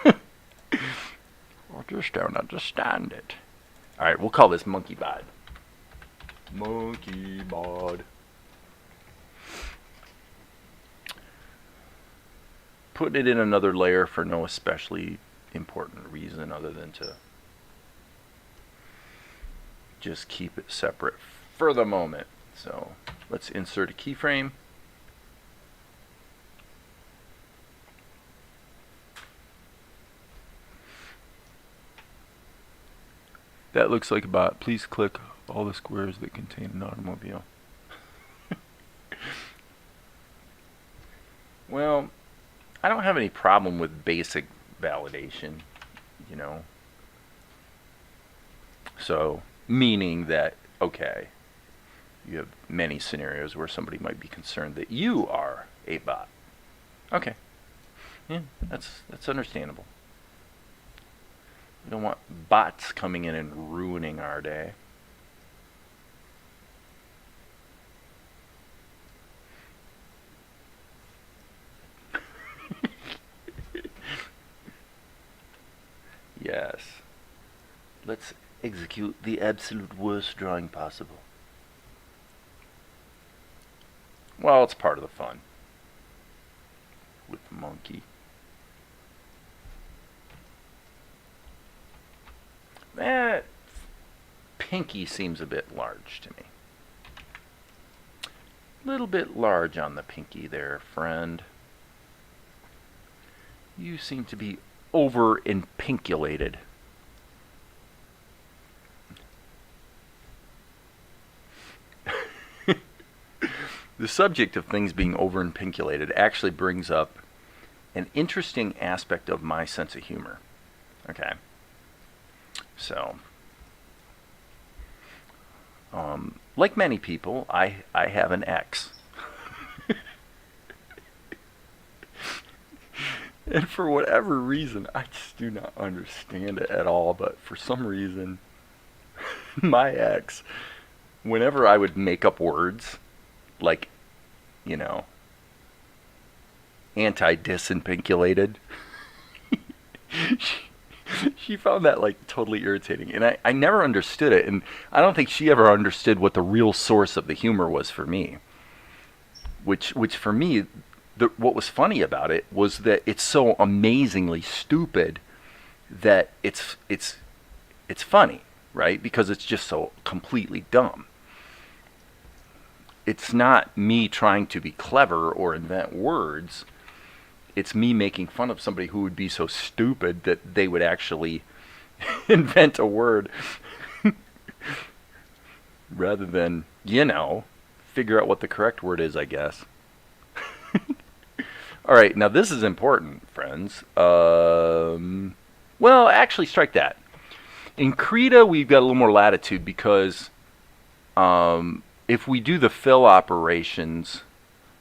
I just don't understand it. Alright, we'll call this Monkey Bod. Monkey Bod. Putting it in another layer for no especially important reason other than to just keep it separate for the moment. So let's insert a keyframe. That looks like a bot. Please click all the squares that contain an automobile. Well, I don't have any problem with basic validation, you know. So, meaning that, okay, you have many scenarios where somebody might be concerned that you are a bot. Okay. Yeah, that's understandable. We don't want bots coming in and ruining our day. Yes. Let's execute the absolute worst drawing possible. Well, it's part of the fun. With the monkey. That pinky seems a bit large to me. A little bit large on the pinky there, friend. You seem to be over-impinculated. The subject of things being over-pinculated actually brings up an interesting aspect of my sense of humor. Okay. So, like many people, I have an ex. And for whatever reason, I just do not understand it at all, but for some reason, my ex, whenever I would make up words, like, you know, anti-disinpinculated, she found that, like, totally irritating. And I never understood it, and I don't think she ever understood what the real source of the humor was for me. Which for me, what was funny about it was that it's so amazingly stupid that it's funny, right? Because it's just so completely dumb. It's not me trying to be clever or invent words. It's me making fun of somebody who would be so stupid that they would actually invent a word rather than, figure out what the correct word is, I guess. All right, now this is important, friends. Well, actually, strike that. In Krita, we've got a little more latitude because if we do the fill operations,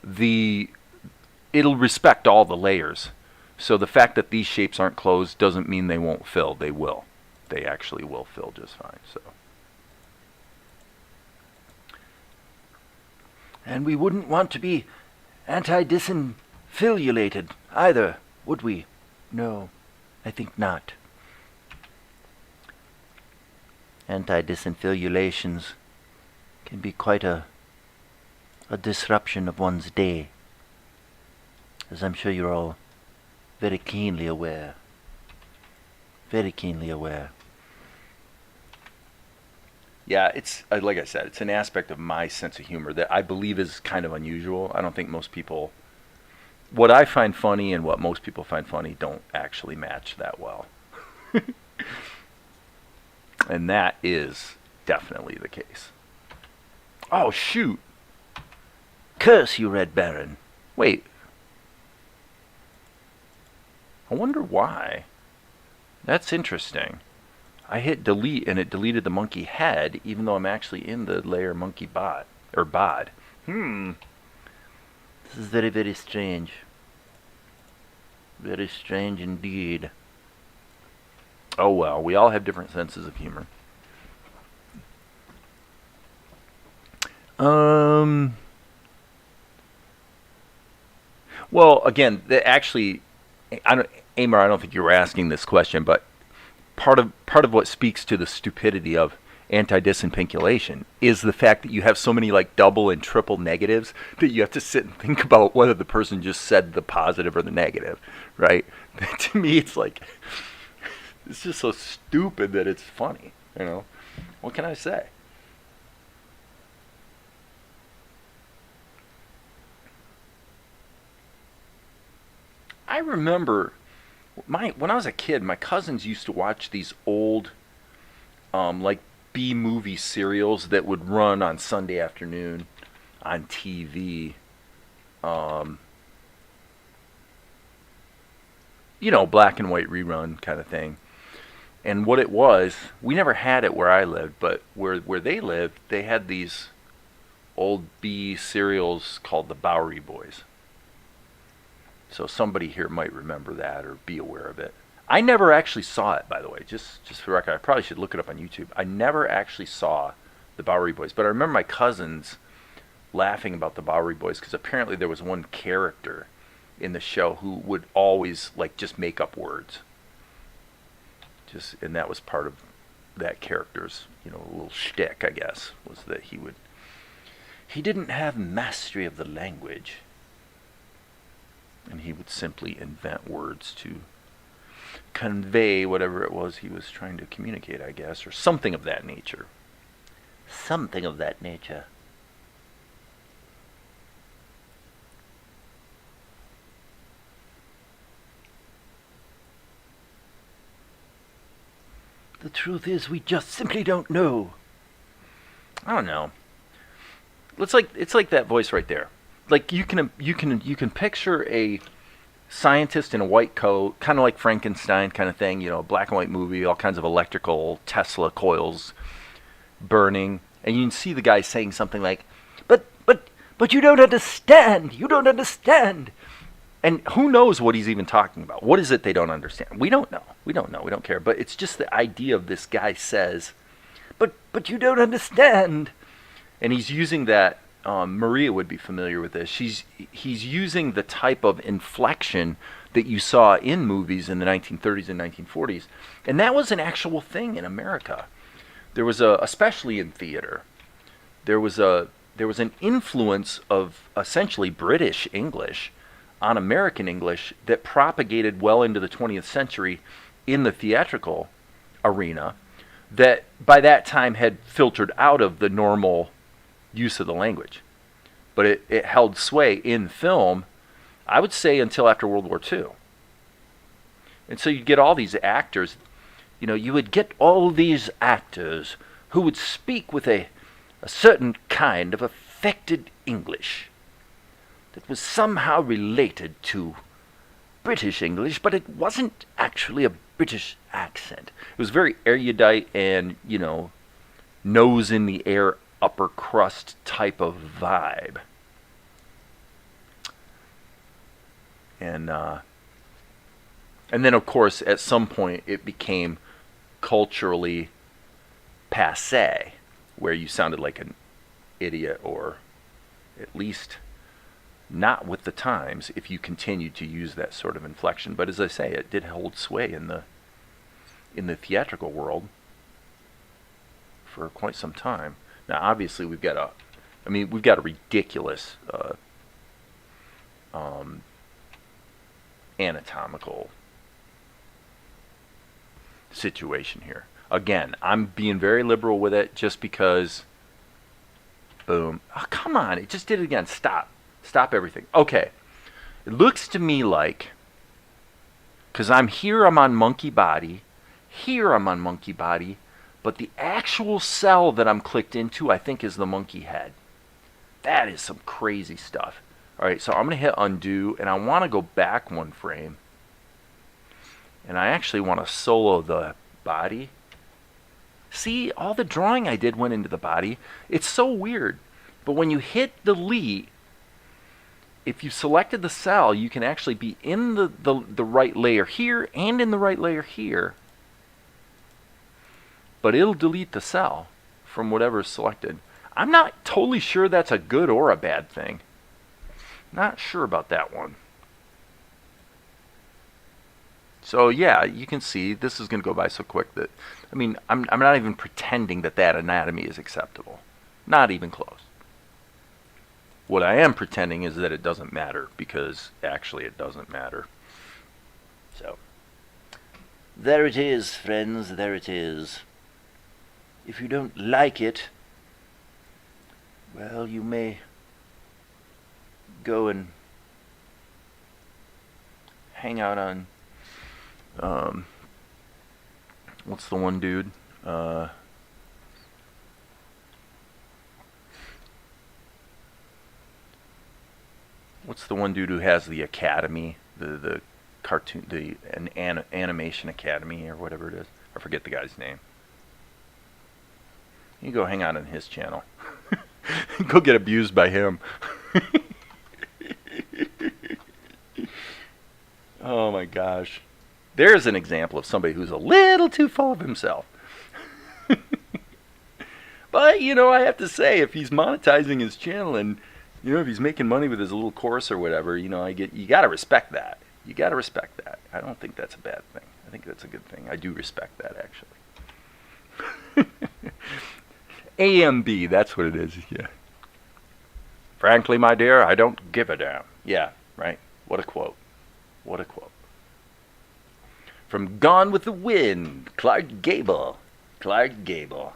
it'll respect all the layers. So the fact that these shapes aren't closed doesn't mean they won't fill. They will. They actually will fill just fine. So, and we wouldn't want to be anti-disinfillulated either, would we? No, I think not. Anti-disinfillulations can be quite a disruption of one's day, as I'm sure you're all very keenly aware. Very keenly aware. Yeah, it's, like I said, it's an aspect of my sense of humor that I believe is kind of unusual. I don't think most people, what I find funny and what most people find funny don't actually match that well. And that is definitely the case. Oh, shoot. Curse you, Red Baron. Wait. I wonder why. That's interesting. I hit delete and it deleted the monkey head, even though I'm actually in the layer monkey bod. This is very, very strange. Very strange indeed. Oh well, we all have different senses of humor. Well, again, actually, Amar, I don't think you were asking this question, but part of what speaks to the stupidity of anti-disinpinculation is the fact that you have so many like double and triple negatives that you have to sit and think about whether the person just said the positive or the negative, right? To me, it's like, it's just so stupid that it's funny, What can I say? I remember when I was a kid, my cousins used to watch these old like B-movie serials that would run on Sunday afternoon on TV. Black and white rerun kind of thing. And what it was, we never had it where I lived, but where they lived, they had these old B serials called the Bowery Boys. So somebody here might remember that or be aware of it. I never actually saw it, by the way, just for the record. I probably should look it up on YouTube. I never actually saw the Bowery Boys, but I remember my cousins laughing about the Bowery Boys because apparently there was one character in the show who would always just make up words. And that was part of that character's, little shtick, I guess, was that he didn't have mastery of the language. And he would simply invent words to convey whatever it was he was trying to communicate, I guess, or something of that nature. Something of that nature. The truth is, we just simply don't know. I don't know. It's like that voice right there. Like you can picture a scientist in a white coat, kind of like Frankenstein kind of thing, black and white movie, all kinds of electrical Tesla coils burning, and you can see the guy saying something like, but you don't understand. You don't understand. And who knows what he's even talking about? What is it they don't understand? We don't know. We don't care. But it's just the idea of this guy says, but you don't understand. And he's using that. Maria would be familiar with this. He's using the type of inflection that you saw in movies in the 1930s and 1940s, and that was an actual thing in America. There was especially in theater, there was an influence of essentially British English on American English that propagated well into the 20th century in the theatrical arena, that by that time had filtered out of the normal use of the language. But it held sway in film, I would say, until after World War II. And so you'd get all these actors, you would get all these actors who would speak with a certain kind of affected English that was somehow related to British English, but it wasn't actually a British accent. It was very erudite and, nose in the air, upper crust type of vibe. And then, of course, at some point it became culturally passé, where you sounded like an idiot, or at least not with the times, if you continued to use that sort of inflection. But as I say, it did hold sway in the theatrical world for quite some time. Now, obviously, we've got a ridiculous anatomical situation here. Again, I'm being very liberal with it just because, boom. Oh, come on, it just did it again. Stop everything. Okay, it looks to me like, because I'm on monkey body, but the actual cell that I'm clicked into, I think, is the monkey head. That is some crazy stuff. All right, so I'm going to hit undo, and I want to go back one frame. And I actually want to solo the body. See, all the drawing I did went into the body. It's so weird. But when you hit delete, if you selected the cell, you can actually be in the right layer here and in the right layer here. But it'll delete the cell from whatever's selected. I'm not totally sure that's a good or a bad thing. Not sure about that one. So yeah, you can see this is going to go by so quick that, I'm not even pretending that anatomy is acceptable. Not even close. What I am pretending is that it doesn't matter, because actually it doesn't matter. So, there it is, friends, there it is. If you don't like it, well, you may go and hang out on, what's the one dude? What's the one dude who has the academy, the cartoon, animation academy, or whatever it is? I forget the guy's name. You go hang out on his channel. Go get abused by him. Oh my gosh. There's an example of somebody who's a little too full of himself. But, I have to say, if he's monetizing his channel and, if he's making money with his little course or whatever, you got to respect that. You got to respect that. I don't think that's a bad thing. I think that's a good thing. I do respect that, actually. AMB, that's what it is, yeah. Frankly, my dear, I don't give a damn. Yeah, right. What a quote. What a quote. From Gone with the Wind, Clark Gable. Clark Gable.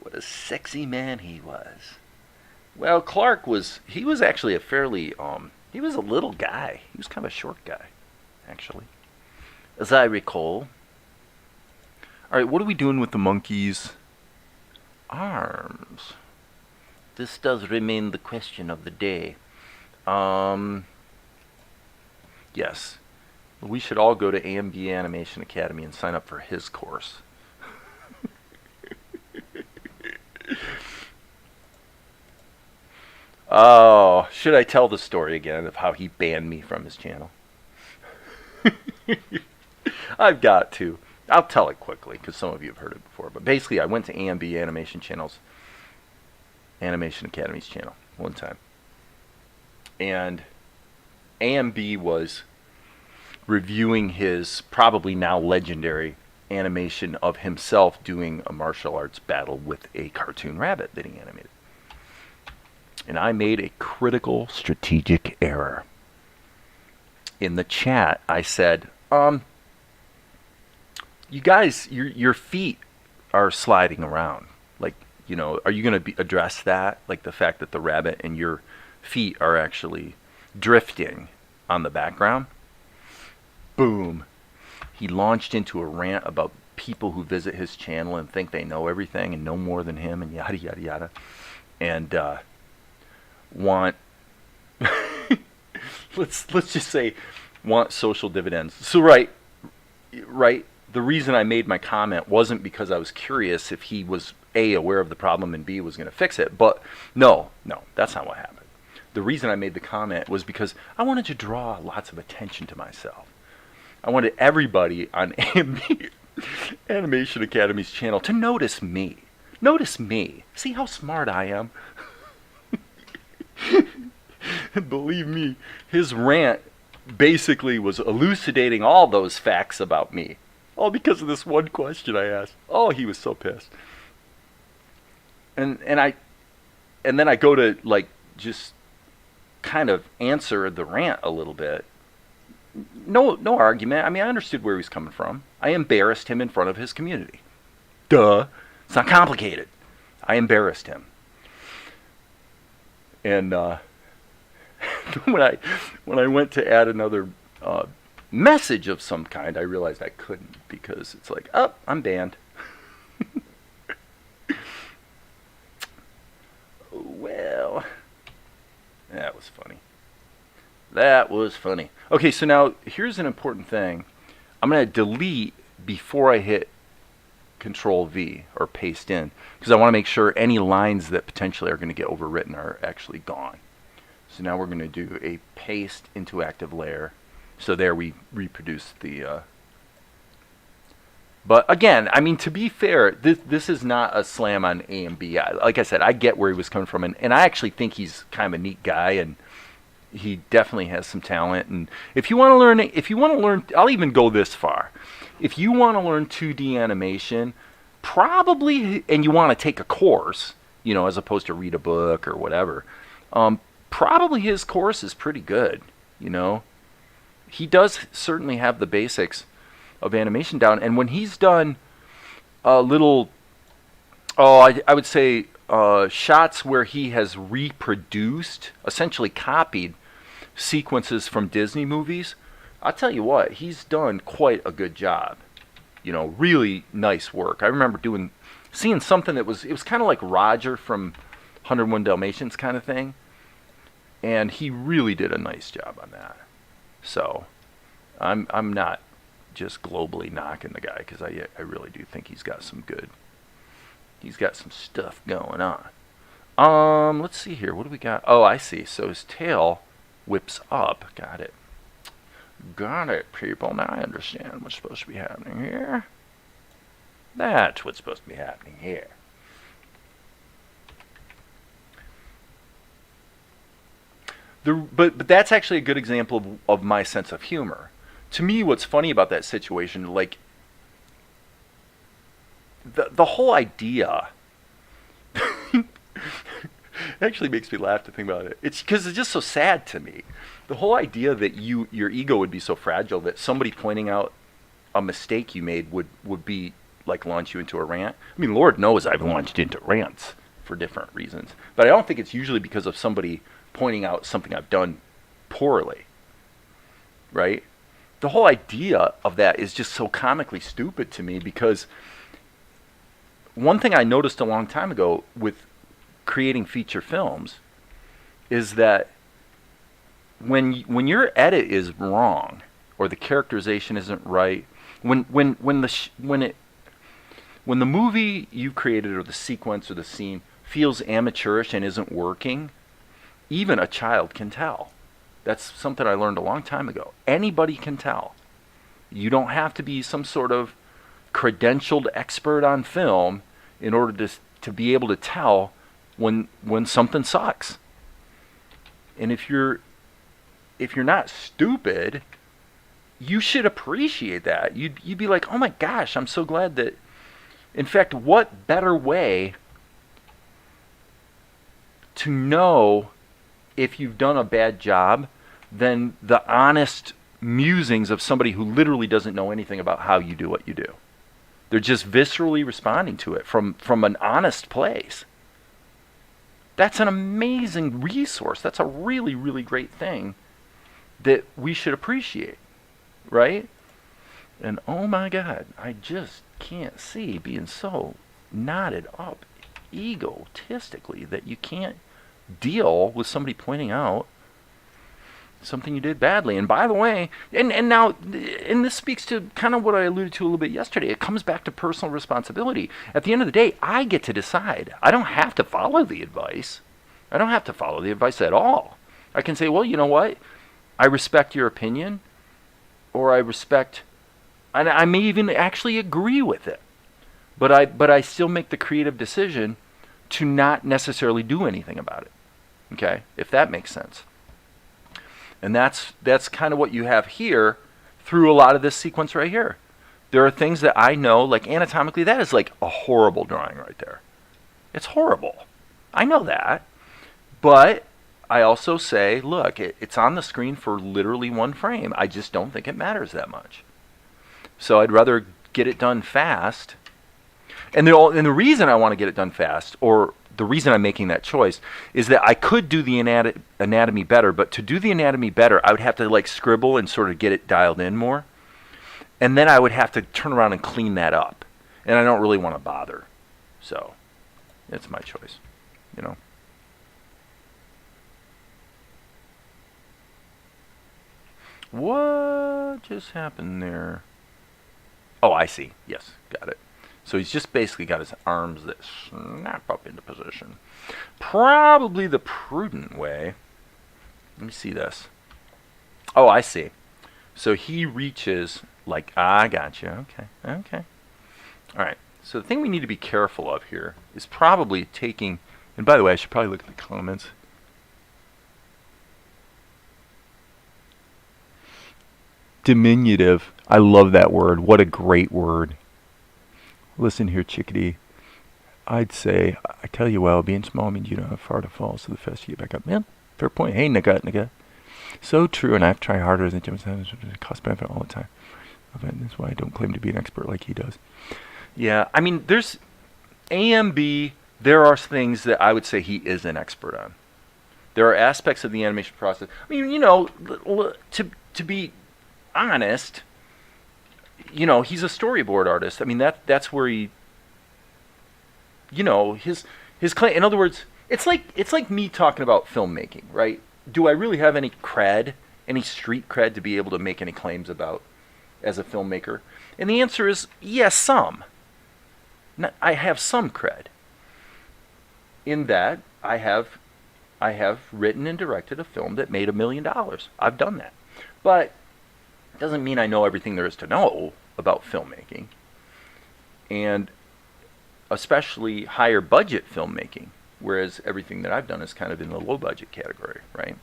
What a sexy man he was. Well, Clark was actually a fairly, he was a little guy. He was kind of a short guy, actually, as I recall. All right, what are we doing with the monkey's arms? This does remain the question of the day. Yes. We should all go to AMB Animation Academy and sign up for his course. Oh, should I tell the story again of how he banned me from his channel? I've got to. I'll tell it quickly because some of you have heard it before. But basically, I went to AMB Animation Academy's channel one time. And AMB was reviewing his probably now legendary animation of himself doing a martial arts battle with a cartoon rabbit that he animated. And I made a critical strategic error. In the chat, I said, you guys, your feet are sliding around. Like, you know, are you going to address that? Like the fact that the rabbit and your feet are actually drifting on the background? Boom. He launched into a rant about people who visit his channel and think they know everything and know more than him and yada, yada, yada. And, want let's just say want social dividends. So right, the reason I made my comment wasn't because I was curious if he was A, aware of the problem, and B, was going to fix it. But no, that's not what happened. The reason I made the comment was because I wanted to draw lots of attention to myself. I wanted everybody on Animation Academy's channel to notice me. Notice me. See how smart I am? Believe me, his rant basically was elucidating all those facts about me. All because of this one question I asked. Oh, he was so pissed. And then I go to like just kind of answer the rant a little bit. No argument. I mean, I understood where he was coming from. I embarrassed him in front of his community. Duh. It's not complicated. I embarrassed him. And when I went to add another message of some kind, I realized I couldn't because it's like, oh, I'm banned. Well, that was funny. That was funny. Okay, so now here's an important thing. I'm going to delete before I hit Control V or paste in because I want to make sure any lines that potentially are going to get overwritten are actually gone. So now we're going to do a paste into active layer. So there we reproduce the but again, I mean, to be fair, this is not a slam on AMB. Like I said, I get where he was coming from, and I actually think he's kind of a neat guy, and he definitely has some talent. And if you want to learn, I'll even go this far. If you want to learn 2D animation, probably, and you want to take a course, you know, as opposed to read a book or whatever, probably his course is pretty good, you know. He does certainly have the basics of animation down, and when he's done a little, I would say shots where he has reproduced, essentially copied sequences from Disney movies, I'll tell you what, he's done quite a good job. You know, really nice work. I remember seeing something that was kind of like Roger from 101 Dalmatians kind of thing, and he really did a nice job on that. So I'm not just globally knocking the guy because I really do think he's got some stuff going on. Let's see here. What do we got? Oh, I see. So his tail whips up. Got it. Got it, people. Now I understand what's supposed to be happening here. That's what's supposed to be happening here. But that's actually a good example of my sense of humor. To me, what's funny about that situation, like, the whole idea actually makes me laugh to think about it. It's because it's just so sad to me. The whole idea that your ego would be so fragile that somebody pointing out a mistake you made would be like launch you into a rant. I mean, Lord knows I've launched into rants for different reasons, but I don't think it's usually because of somebody pointing out something I've done poorly, right? The whole idea of that is just so comically stupid to me because one thing I noticed a long time ago with creating feature films is that when your edit is wrong or the characterization isn't right, when the movie you created or the sequence or the scene feels amateurish and isn't working, even a child can tell. That's something I learned a long time ago. Anybody can tell. You don't have to be some sort of credentialed expert on film in order to be able to tell when something sucks. And if you're not stupid, you should appreciate that. You'd be like, oh my gosh, I'm so glad that. In fact, what better way to know if you've done a bad job than the honest musings of somebody who literally doesn't know anything about how you do what you do. They're just viscerally responding to it from an honest place. That's an amazing resource. That's a really, really great thing that we should appreciate, right? And oh my God, I just can't see being so knotted up egotistically that you can't deal with somebody pointing out something you did badly. And by the way, and this speaks to kind of what I alluded to a little bit yesterday. It comes back to personal responsibility. At the end of the day, I get to decide. I don't have to follow the advice. I don't have to follow the advice at all. I can say, well, you know what? I respect your opinion, or and I may even actually agree with it. But I still make the creative decision to not necessarily do anything about it. Okay? If that makes sense. And that's kind of what you have here through a lot of this sequence right here. There are things that I know, like anatomically, that is like a horrible drawing right there. It's horrible. I know that. But I also say, look, it's on the screen for literally one frame. I just don't think it matters that much. So I'd rather get it done fast. And the reason I want to get it done fast, or the reason I'm making that choice, is that I could do the anatomy better, but to do the anatomy better, I would have to like scribble and sort of get it dialed in more. And then I would have to turn around and clean that up. And I don't really want to bother. So it's my choice, you know. What just happened there? Oh, I see. Yes, got it. So he's just basically got his arms that snap up into position. Probably the prudent way. Let me see this. Oh, I see. So he reaches like, I got you. Okay. All right. So the thing we need to be careful of here is probably taking, and by the way, I should probably look at the comments. Diminutive. I love that word. What a great word. Listen here, chickadee. I'd say, I tell you well, being small means you don't have far to fall, so the faster you get back up. Man, fair point. Hey, nigga. So true, and I have to try harder than Jim says. It costs benefit all the time. That's why I don't claim to be an expert like he does. Yeah, I mean, there's A&B, there are things that I would say he is an expert on. There are aspects of the animation process. I mean, you know, to be honest, you know, he's a storyboard artist. I mean, that's where he, you know, his claim. In other words, it's like me talking about filmmaking, right? Do I really have any cred, any street cred to be able to make any claims about as a filmmaker? And the answer is yes, some. I have some cred. In that I have written and directed a film that made $1 million. I've done that, but it doesn't mean I know everything there is to know about filmmaking, and especially higher budget filmmaking, whereas everything that I've done is kind of in the low budget category, right?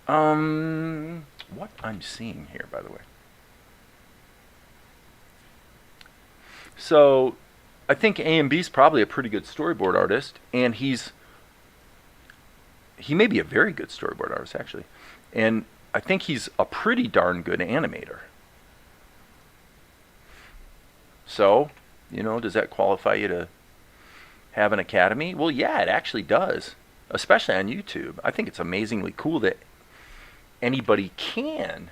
What I'm seeing here, by the way. So I think A&B's probably a pretty good storyboard artist, and he may be a very good storyboard artist, actually. And I think he's a pretty darn good animator. So, you know, does that qualify you to have an academy? Well, yeah, it actually does, especially on YouTube. I think it's amazingly cool that anybody can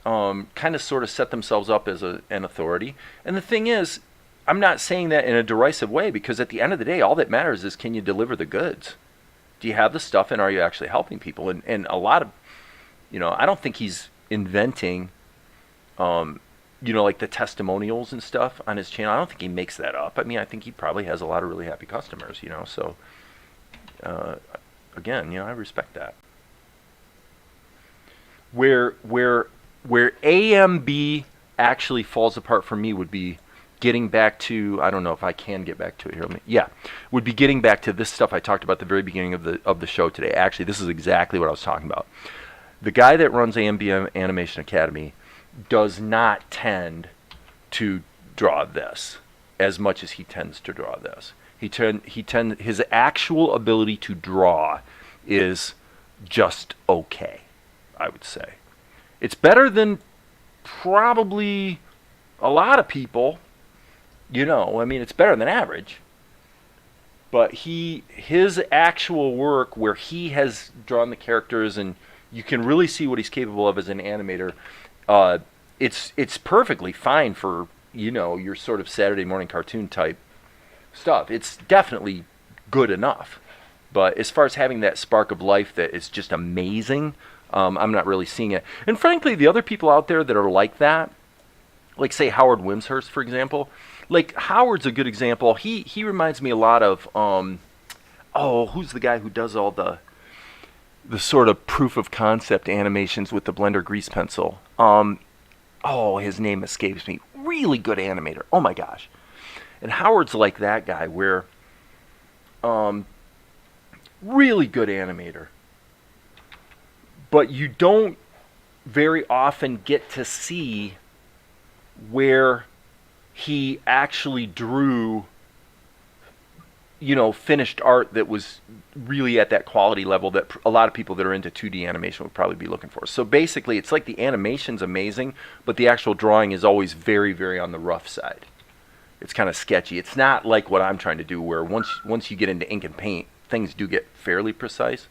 kind of sort of set themselves up as an authority. And the thing is, I'm not saying that in a derisive way, because at the end of the day, all that matters is, can you deliver the goods? Do you have the stuff, and are you actually helping people? And a lot of, I don't think he's inventing, like the testimonials and stuff on his channel. I don't think he makes that up. I mean, I think he probably has a lot of really happy customers, so, again, I respect that. Where AMB actually falls apart for me would be getting back to, I don't know if I can get back to it here. Would be getting back to this stuff I talked about at the very beginning of the show today. Actually, this is exactly what I was talking about. The guy that runs AMB Animation Academy does not tend to draw this as much as he tends to draw this. His actual ability to draw is just okay, I would say. It's better than probably a lot of people. It's better than average. But his actual work, where he has drawn the characters and you can really see what he's capable of as an animator, it's perfectly fine for, your sort of Saturday morning cartoon type stuff. It's definitely good enough. But as far as having that spark of life that is just amazing, I'm not really seeing it. And frankly, the other people out there that are like that, like say Howard Wimshurst, for example, like Howard's a good example. He reminds me a lot of, who's the guy who does all the sort of proof of concept animations with the Blender grease pencil? His name escapes me. Really good animator. Oh my gosh. And Howard's like that guy, where really good animator. But you don't very often get to see where he actually drew, finished art that was really at that quality level that a lot of people that are into 2D animation would probably be looking for. So basically, it's like the animation's amazing, but the actual drawing is always very, very on the rough side. It's kind of sketchy. It's not like what I'm trying to do, where once you get into ink and paint, things do get fairly precise.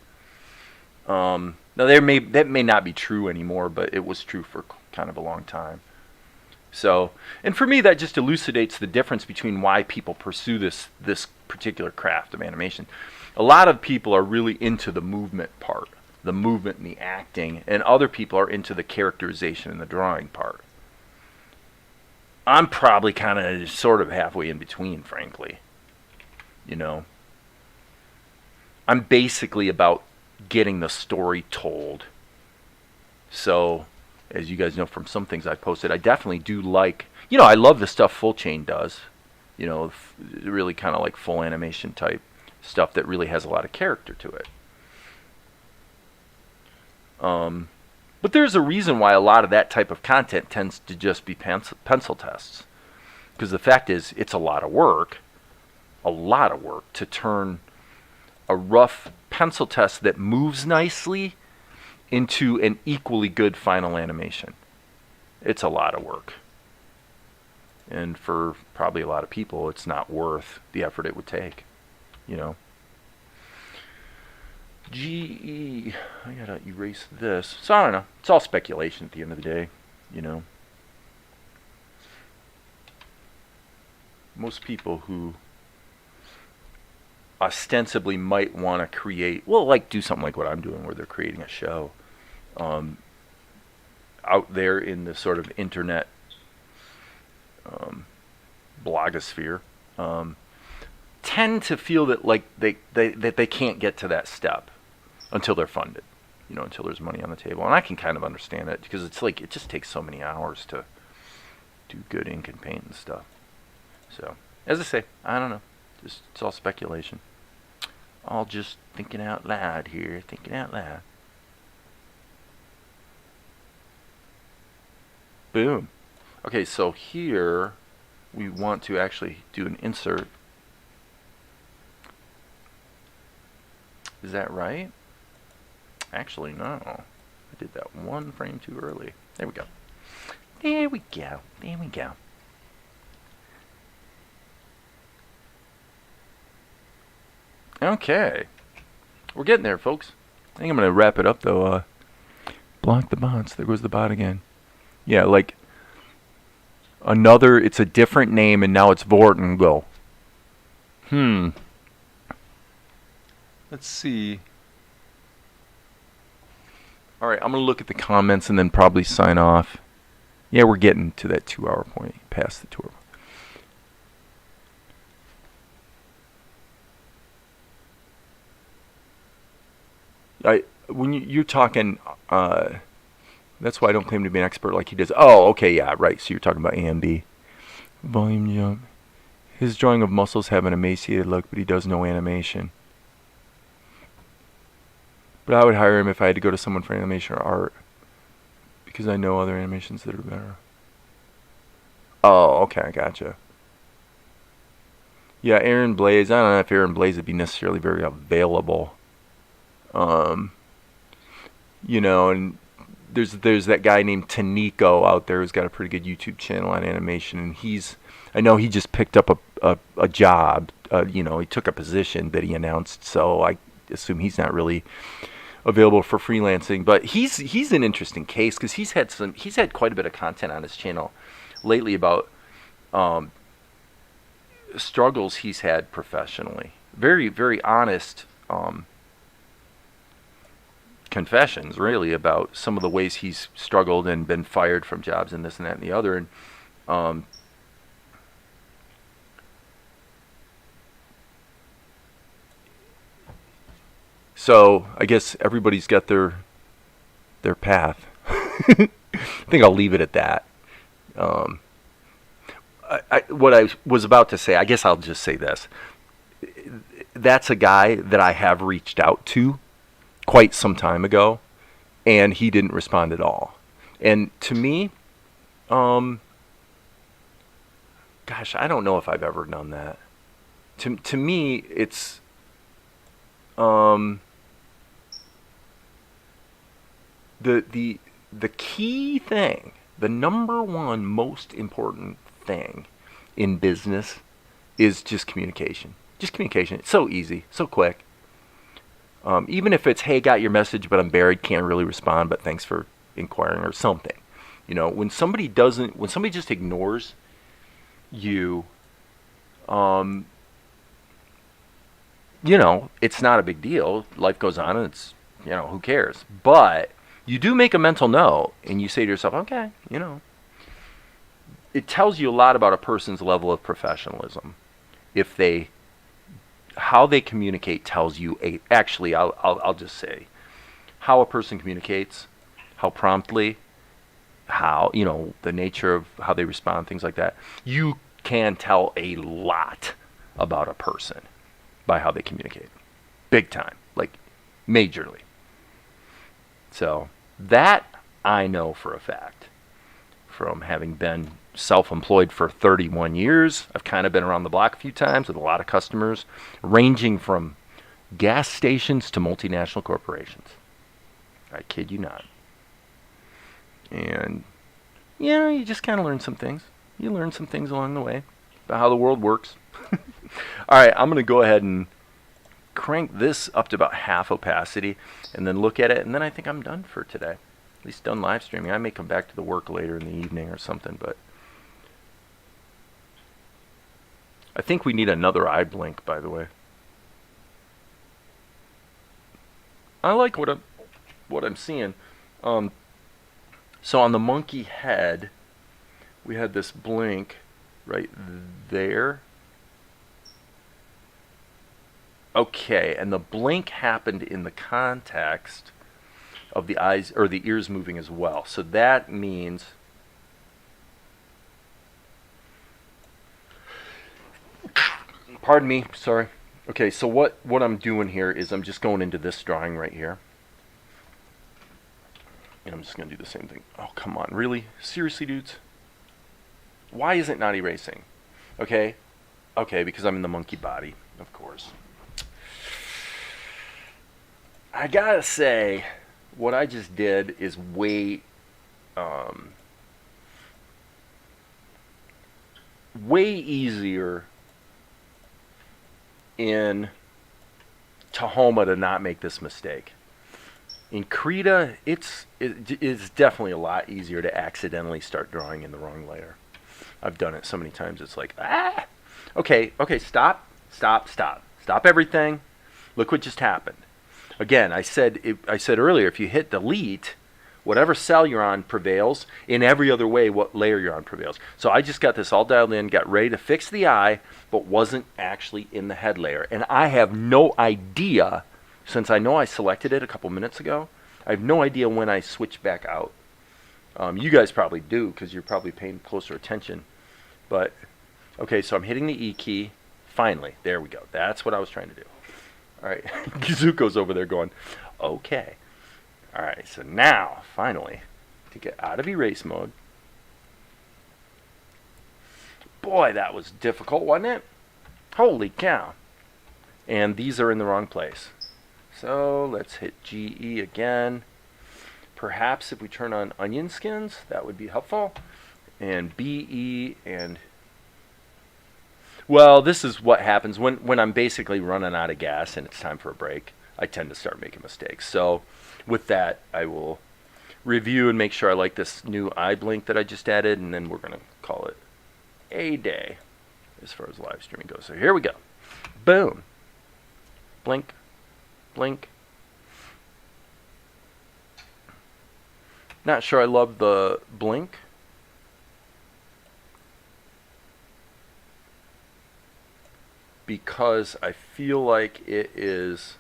Now that may not be true anymore, but it was true for kind of a long time. So, and for me, that just elucidates the difference between why people pursue this particular craft of animation. A lot of people are really into the movement part, the movement and the acting, and other people are into the characterization and the drawing part. I'm probably kind of sort of halfway in between, frankly. I'm basically about getting the story told. So, as you guys know from some things I posted, I definitely do like, I love the stuff Full Chain does. Really kind of like full animation type stuff that really has a lot of character to it. But there's a reason why a lot of that type of content tends to just be pencil tests. Because the fact is, it's a lot of work to turn a rough pencil test that moves nicely into an equally good final animation. It's a lot of work. And for probably a lot of people, it's not worth the effort it would take. GE, I gotta erase this. So I don't know. It's all speculation at the end of the day, Most people who ostensibly might want to create, do something like what I'm doing, where they're creating a show out there in the sort of internet blogosphere, tend to feel that they can't get to that step until they're funded, until there's money on the table. And I can kind of understand it, because it's like it just takes so many hours to do good ink and paint and stuff. So, as I say, I don't know. It's all speculation. All just thinking out loud here, thinking out loud. Boom. Okay, so here we want to actually do an insert. Is that right? Actually, no. I did that one frame too early. There we go. There we go. There we go. Okay. We're getting there, folks. I think I'm going to wrap it up, though. Block the bots. There goes the bot again. Yeah, It's a different name, and now it's Vortengo. Let's see. All right, I'm going to look at the comments and then probably sign off. Yeah, we're getting to that 2-hour point, past the 2 hour. When you're talking, that's why I don't claim to be an expert like he does. Oh, okay, yeah, right. So you're talking about AMB. Volume jump. His drawing of muscles have an emaciated look, but he does no animation. But I would hire him if I had to go to someone for animation or art, because I know other animations that are better. Oh, okay, I gotcha. Yeah, Aaron Blaze. I don't know if Aaron Blaze would be necessarily very available. You know, and there's that guy named Taniko out there who's got a pretty good YouTube channel on animation, and I know he just picked up a job. You know, he took a position that he announced, so I assume he's not really available for freelancing. But he's an interesting case because he's had quite a bit of content on his channel lately about struggles he's had professionally. Very, very honest confessions, really, about some of the ways he's struggled and been fired from jobs and this and that and the other. And so I guess everybody's got their path. I think I'll leave it at that. What I was about to say, I guess I'll just say this. That's a guy that I have reached out to quite some time ago, and he didn't respond at all. And to me, gosh, I don't know if I've ever done that. To me, it's the key thing, the number one most important thing in business is just communication. Just communication. It's so easy, so quick. Even if it's, hey, got your message, but I'm buried, can't really respond, but thanks for inquiring or something. You know, when somebody just ignores you, you know, it's not a big deal. Life goes on, and it's, you know, who cares? But you do make a mental note, and you say to yourself, okay, you know, it tells you a lot about a person's level of professionalism. How they communicate tells you actually, I'll just say, how a person communicates, how promptly, how, you know, the nature of how they respond, things like that. You can tell a lot about a person by how they communicate. Big time, like majorly. So that I know for a fact from having been self-employed for 31 years. I've kind of been around the block a few times with a lot of customers, ranging from gas stations to multinational corporations. I kid you not. And, you know, you just kind of learn some things. You learn some things along the way about how the world works. All right, I'm going to go ahead and crank this up to about half opacity and then look at it, and then I think I'm done for today. At least done live streaming. I may come back to the work later in the evening or something, but I think we need another eye blink, by the way. I like what I'm seeing. So on the monkey head, we had this blink right there. Okay, and the blink happened in the context of the eyes or the ears moving as well. So that means pardon me, sorry. Okay, so what I'm doing here is I'm just going into this drawing right here. And I'm just going to do the same thing. Oh, come on. Really? Seriously, dudes? Why is it not erasing? Okay. Okay, because I'm in the monkey body, of course. I gotta say, what I just did is way easier in Tahoma to not make this mistake. In Krita, it's definitely a lot easier to accidentally start drawing in the wrong layer. I've done it so many times. It's like, ah. Okay, stop everything. Look what just happened. Again, I said earlier, if you hit delete, whatever cell you're on prevails. In every other way, what layer you're on prevails. So I just got this all dialed in, got ready to fix the eye, but wasn't actually in the head layer. And I have no idea, since I know I selected it a couple minutes ago, I have no idea when I switch back out. You guys probably do, because you're probably paying closer attention. But, okay, so I'm hitting the E key. Finally, there we go. That's what I was trying to do. All right, Kizuko's over there going, okay. All right, so now, finally, to get out of erase mode. Boy, that was difficult, wasn't it? Holy cow. And these are in the wrong place. So let's hit GE again. Perhaps if we turn on onion skins, that would be helpful. And BE and... Well, this is what happens when I'm basically running out of gas and it's time for a break. I tend to start making mistakes. So with that, I will review and make sure I like this new eye blink that I just added, and then we're going to call it a day as far as live streaming goes. So here we go. Boom. Blink. Blink. Not sure I love the blink. Because I feel like it is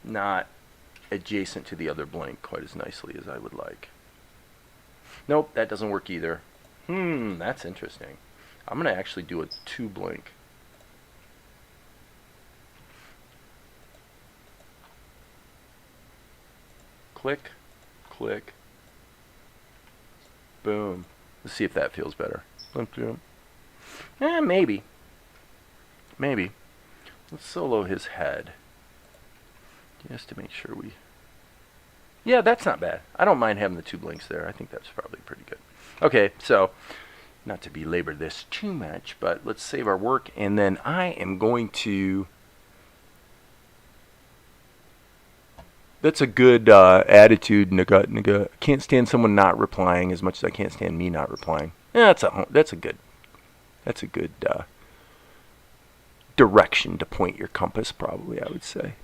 not adjacent to the other blink quite as nicely as I would like. Nope, that doesn't work either. That's interesting. I'm going to actually do a 2 blink. Click, click, boom. Let's see if that feels better. Maybe. Maybe. Let's solo his head. Just to make sure we... Yeah, that's not bad. I don't mind having the 2 blinks there. I think that's probably pretty good. Okay, so, not to belabor this too much, but let's save our work, and then I am going to... That's a good attitude, nigga. Can't stand someone not replying as much as I can't stand me not replying. Yeah, that's a good direction to point your compass, probably, I would say.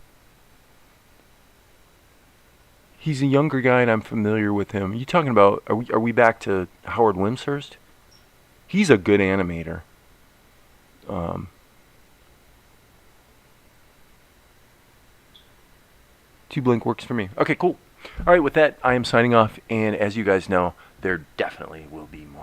He's a younger guy, and I'm familiar with him. Are you talking about, are we back to Howard Wimshurst? He's a good animator. 2 blink works for me. Okay, cool. All right, with that, I am signing off, and as you guys know, there definitely will be more.